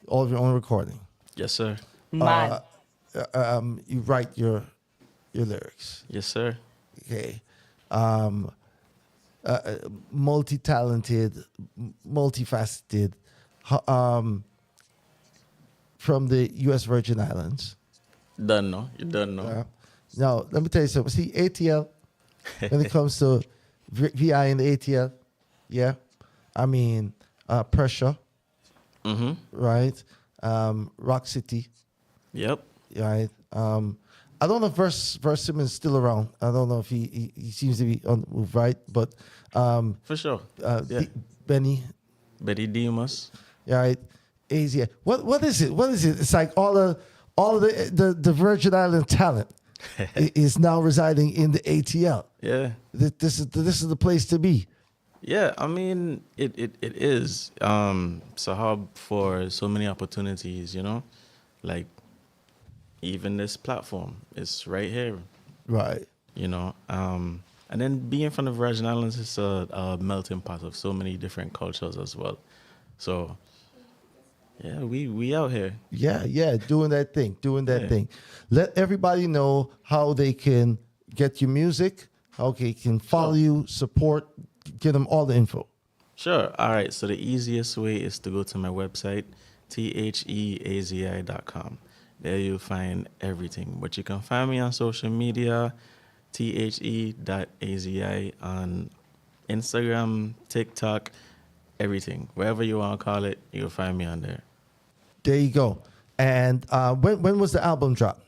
All of your own recording? Yes, sir. Man. You write your lyrics? Yes, sir. Okay. Multi-talented, multifaceted, from the U.S. Virgin Islands. Done, no? You done, no? Now, let me tell you something. See, ATL, when it comes to VI and the ATL, yeah, I mean, Pressure, right? Rock City. Yep. Right. I don't know if Verse Simmons is still around. I don't know if he seems to be on the move, right? But for sure. Benny Demas. Yeah, right. AZee. What is it? What is it? It's like all of the Virgin Island talent is now residing in the ATL. Yeah. This is the place to be. Yeah, I mean, it is. It's a hub for so many opportunities, you know? Like, even this platform is right here. Right. You know? And then being from the Virgin Islands is a melting pot of so many different cultures as well. So, yeah, we out here. Yeah, doing that thing. Let everybody know how they can get your music, how they can follow you, support, get them all the info. Sure. All right. So the easiest way is to go to my website, theazi.com. There you'll find everything. But you can find me on social media, the.azi, on Instagram, TikTok, everything. Wherever you want to call it, you'll find me on there. There you go. And when was the album drop?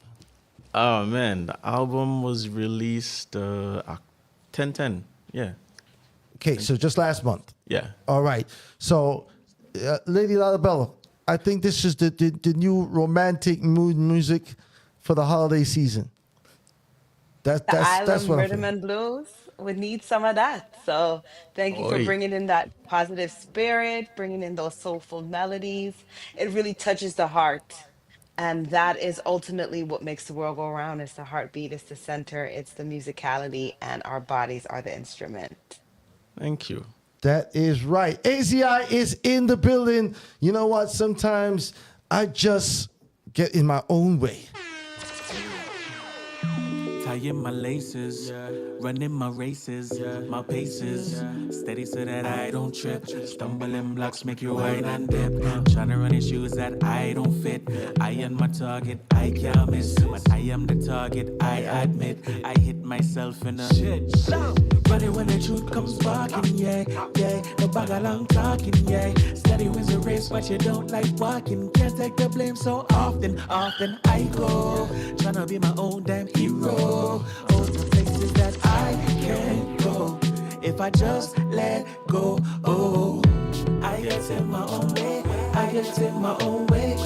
Oh, man. The album was released 10/10. Yeah. Okay, so just last month. Yeah. All right. So, Lady Lalabella, I think this is the new romantic mood music for the holiday season. That's Island what Rhythm and Blues would need some of that. So thank you for bringing in that positive spirit, bringing in those soulful melodies. It really touches the heart. And that is ultimately what makes the world go around. It's the heartbeat, it's the center, it's the musicality, and our bodies are the instrument. Thank you. That is right. AZI is in the building. You know what? Sometimes I just get in my own way. Tying my laces, running my races, my paces, steady so that I don't trip. Stumbling blocks make you whine and dip. Trying to run in shoes that I don't fit. I am my target, I can't miss. But I am the target, I admit. I hit myself in a shit. Running when the truth comes barking, yeah. No bag along talking, yeah. Steady wins the race, but you don't like walking. Can't take the blame so often I go. Trying to be my own damn hero. All the places that I can't go if I just let go. Oh, I get in my own way. I get in my own way.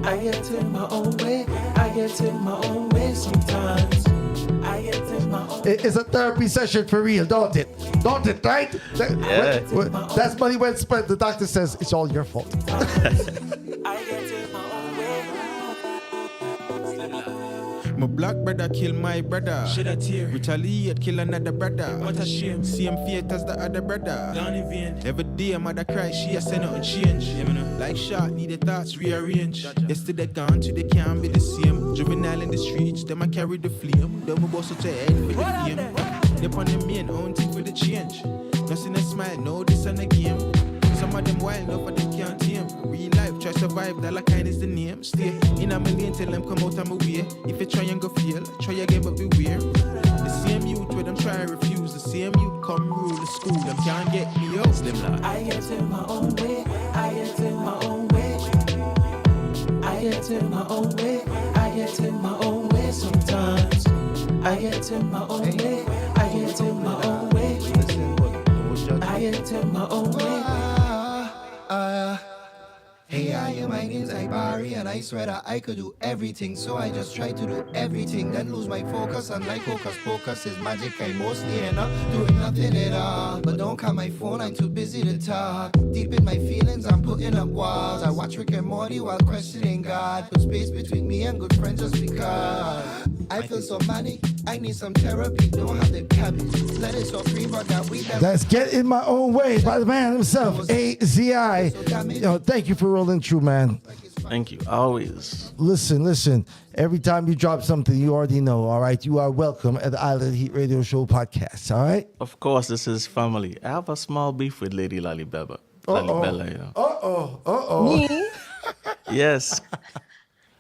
I get in my own way. I get in my own way sometimes. I get in my own way. It's a therapy session for real, don't it? Don't it, right? Yeah. That's money well spent. The doctor says it's all your fault. I get in my own way. My black brother kill my brother. Shed a tear. Retaliate, kill another brother. What a shame. Same fate as the other brother. Down in vain. Every day mother cry, she a say nothing change. Like shot, need the thoughts rearrange. Yesterday gone, today can't be the same. Juvenile in the streets, them I carry the flame. Them we bust such a head for the fame. They on the main, own thing for the change. Nothing a smile, no this and a game. Some of them wild enough, but they can't tame. Real life, try survive, that like kind is the name. Stay in a million till them come out of my way. If you try and go fail, try again but beware. The same youth where them try and refuse. The same youth come rule the school, them can't get me out. Them like I get in my own way, I get in my own way. I get in my own way, I get in my own way sometimes. I get in my own way, I get in my own way. I get in my own way. Hey, my name's Ibari, and I swear that I could do everything. So I just try to do everything, then lose my focus. And like Hocus Pocus is magic, I mostly end up doing nothing at all. But don't call my phone, I'm too busy to talk. Deep in my feelings, I'm putting up walls. I watch Rick and Morty while questioning God. Put space between me and good friends just because I feel so manic, I need some therapy. Don't have the cabbage, let it so free, but got weed. Let's Get In My Own Way by the man himself, AZee. Thank you for rolling through, man. Thank you. Always. Listen. Every time you drop something, you already know, all right? You are welcome at the Island Heat Radio Show podcast, all right? Of course, this is family. I have a small beef with Lady Lalibela. Lalibela, you know. Me? Yes.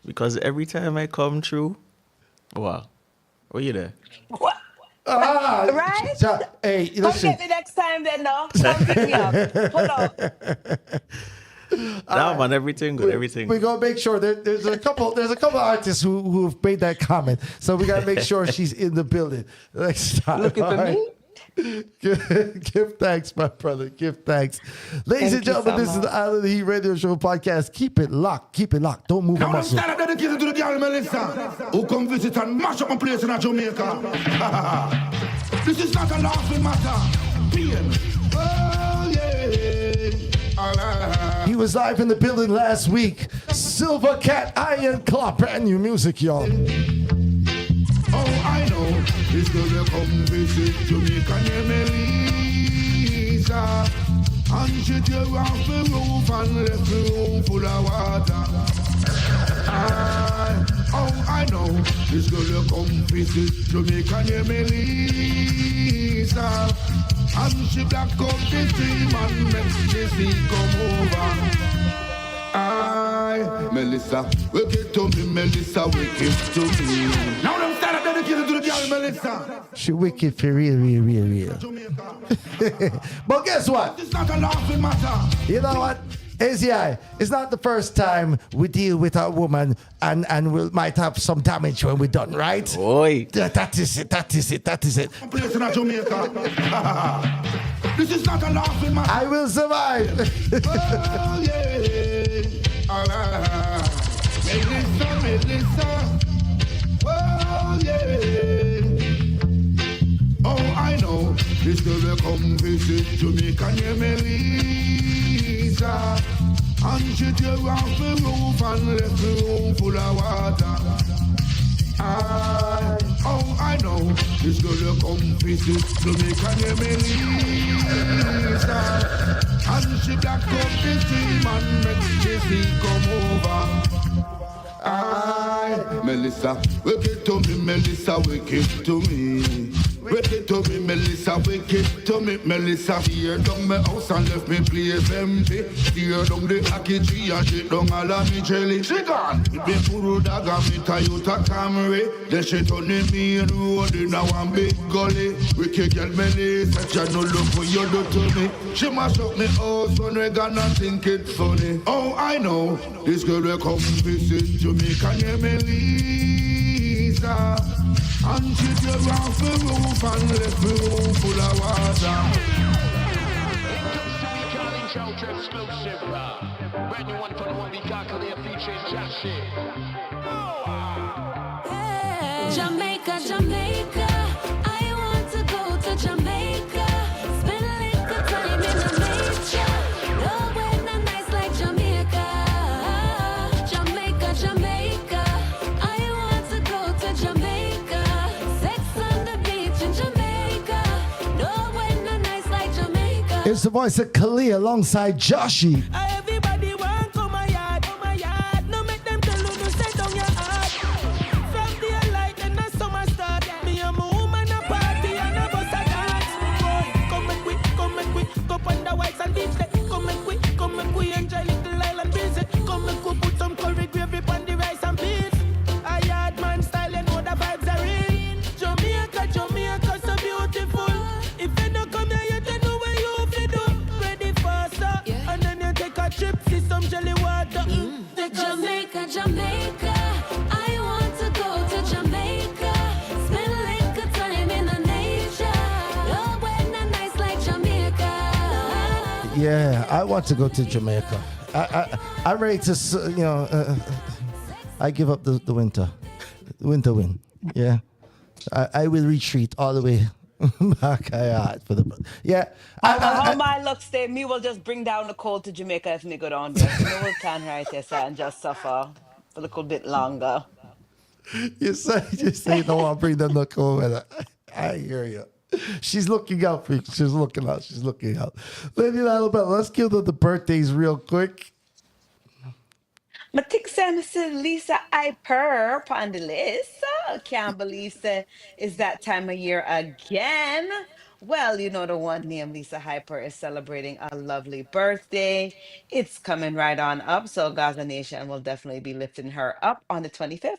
Because every time I come through, wow. Were you there? What? Right? Hey, Come listen. get me next time then, no? Come pick me up. Hold up. Nah, man, everything good, everything We're good. gonna make sure there's a couple artists who've made that comment. So we gotta make sure she's in the building next time. Looking for me? Give thanks, my brother. Give thanks. Ladies and gentlemen, this is the Island Heat Radio Show podcast. Keep it locked. Don't move a Now I'm muscle. dedicated to the girl Melissa, who come visit and mash up a place in Jamaica. This is not a laughing matter. Pain. Oh, yeah. He was live in the building last week. Silver Cat Iron Claw, brand new music, y'all. Oh, I know. This girl will come visit Jamaica near Melissa. And she tear off the roof and left the room full of water. I know. This girl will come visit Jamaica near Melissa. And she black up the stream and make the sea come over. Melissa, wake it to me, Melissa, wake it to me. Now them stand up dedicated to the girl, Melissa. She wicked for real. But guess what? It's not a laughing matter. You know what? AZee, it's not the first time we deal with a woman and we might have some damage when we're done, right? Oi. That is it. Place in Jamaica. This is not a laughing matter. I will survive. Oh, yeah. Melissa. Oh, yeah. Oh, I know. This girl will come visit Jamaica near Melissa. And she tear off the roof and left the room full of water. I know. This girl will come visit Jamaica near Melissa. And she black up the stream and make the sea come over. Melissa, wake it to me, Melissa, wake it to me. Wake it to me, Melissa, wake it to me, Melissa. Tear down my house and left me place empty. Tear down the hockey tree and shit down all of me jelly. She gone. It be puru dog and me Toyota Camry. Then she turn the main road in a one big gully. Wicked girl Melissa, she no look what you do to me. She mash up me house when we gonna think it funny. Oh, I know, this girl will come visit Jamaica near Melissa. And she tear off the roof and left the room full of water. Exclusive, brand new one for the one we calculate featuring Jashi. Jamaica, I want to go to Jamaica. Spend a little time in the nature. Nowhere not nice like Jamaica. Jamaica, I want to go to Jamaica. It's the voice of Kalia alongside Joshi. Everybody want come my yard, come my yard. No make them tell you to set down your heart. From the light and the summer start. Me and my woman a party and a bus a dance. Boy, come and quick, go on the whites and beach there. Come and quick, enjoy little island breeze. Come and quick, put some curry gravy on the rice and peas. A yard man style, you know the vibes are real. Jamaica, so beautiful. If you don't come here, you don't know where you fi do. Ready faster, and then you take a trip, see some jelly water. Jamaica, I want to go to Jamaica. Spend a little time in the nature. Nowhere nice like Jamaica. Yeah, I want to go to Jamaica. I'm ready to, I give up the winter. The winter win. Yeah. I will retreat all the way back for the. Yeah. How my luck stay, me will just bring down the cold to Jamaica if me go down there. So me will turn right here sir, and just suffer for a little bit longer. You say you don't want to bring them the cold weather. I hear you. She's looking out for you. She's looking out. Lady Alabama, let's give them the birthdays real quick. Matik said, Mr. Lisa Iper on the list. Can't believe it's that time of year again. Well, you know the one named Lisa Hyper is celebrating a lovely birthday. It's coming right on up, so Gaza Nation will definitely be lifting her up on the 25th.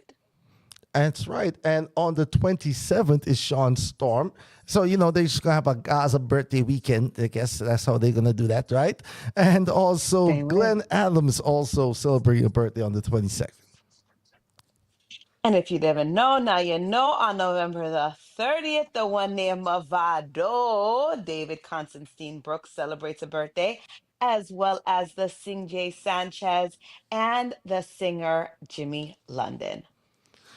That's right. And on the 27th is Sean Storm. So, they're just going to have a Gaza birthday weekend. I guess that's how they're going to do that, right? And also, Glenn Adams also celebrating a birthday on the 22nd. And if you never know, now you know on November the 30th, the one named Mavado, David Constantine Brooks, celebrates a birthday, as well as the Sing Sanchez and the singer Jimmy London.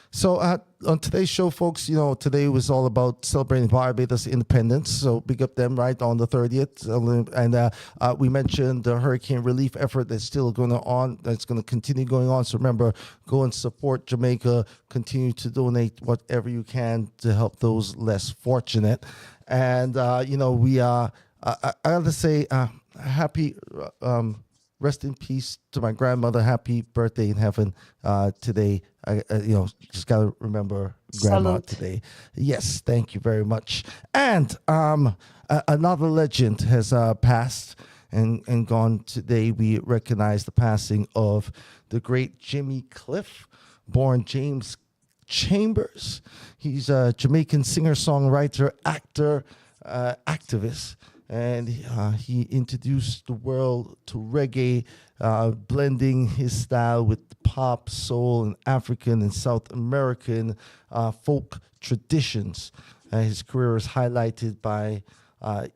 So on today's show, folks, today was all about celebrating Barbados Independence. So big up them, right, on the 30th. And we mentioned the hurricane relief effort that's still going on. That's going to continue going on. So remember, go and support Jamaica. Continue to donate whatever you can to help those less fortunate. And, we are, I got to say, happy... rest in peace to my grandmother. Happy birthday in heaven today. Just got to remember grandma Salute. today. Yes, thank you very much. And another legend has passed and gone today. We recognize the passing of the great Jimmy Cliff, born James Chambers. He's a Jamaican singer-songwriter, actor, activist. And he introduced the world to reggae, blending his style with pop, soul, and African and South American folk traditions. His career is highlighted by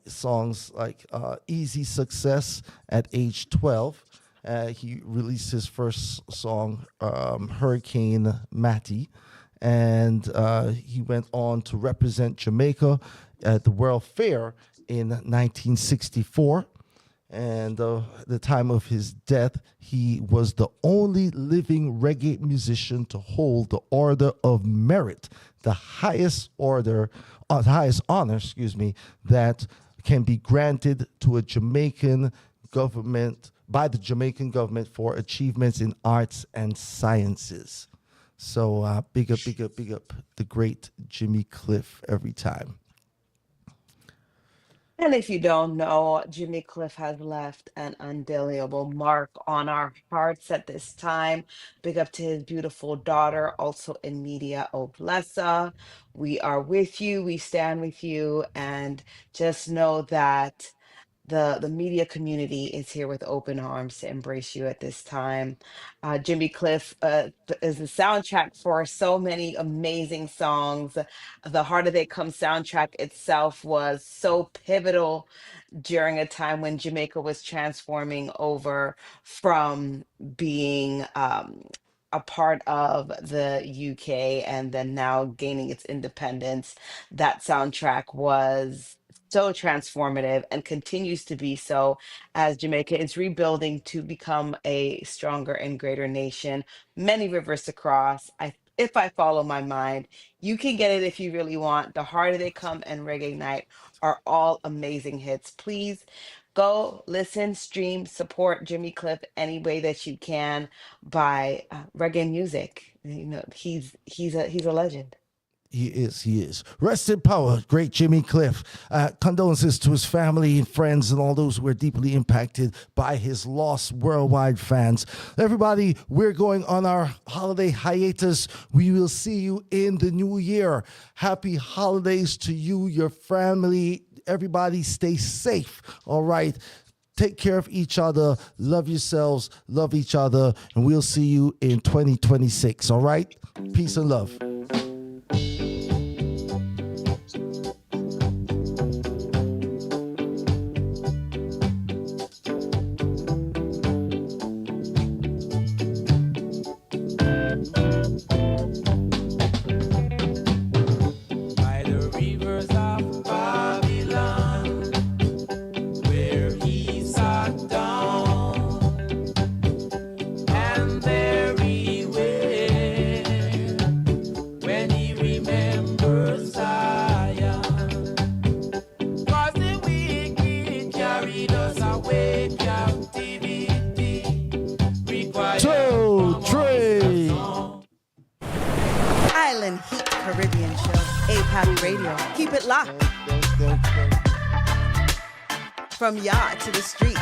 songs like Easy Success at age 12. He released his first song, Hurricane Matty, and he went on to represent Jamaica at the World Fair in 1964, and the time of his death, he was the only living reggae musician to hold the Order of Merit, the highest honor, that can be granted to a Jamaican government by the Jamaican government for achievements in arts and sciences. So big up the great Jimmy Cliff every time. And if you don't know, Jimmy Cliff has left an indelible mark on our hearts at this time. Big up to his beautiful daughter, also in media, Oblessa. We are with you, we stand with you, and just know that the media community is here with open arms to embrace you at this time. Jimmy Cliff is the soundtrack for so many amazing songs. The Harder They Come soundtrack itself was so pivotal during a time when Jamaica was transforming over from being a part of the UK and then now gaining its independence. That soundtrack was so transformative and continues to be so as Jamaica is rebuilding to become a stronger and greater nation. Many rivers to cross. If I follow my mind, you can get it if you really want. The Harder They Come and Reggae Night are all amazing hits. Please Go listen, stream, support Jimmy Cliff any way that you can by reggae music. You know, he's a legend. He is. Rest in power, great Jimmy Cliff. Condolences to his family and friends and all those who were deeply impacted by his loss, worldwide fans. Everybody, we're going on our holiday hiatus. We will see you in the new year. Happy holidays to you, your family. Everybody stay safe, all right? Take care of each other. Love yourselves. Love each other. And we'll see you in 2026, all right? Peace and love. Island Heat Caribbean Show, APAC Radio. Keep it locked. From yacht to the street.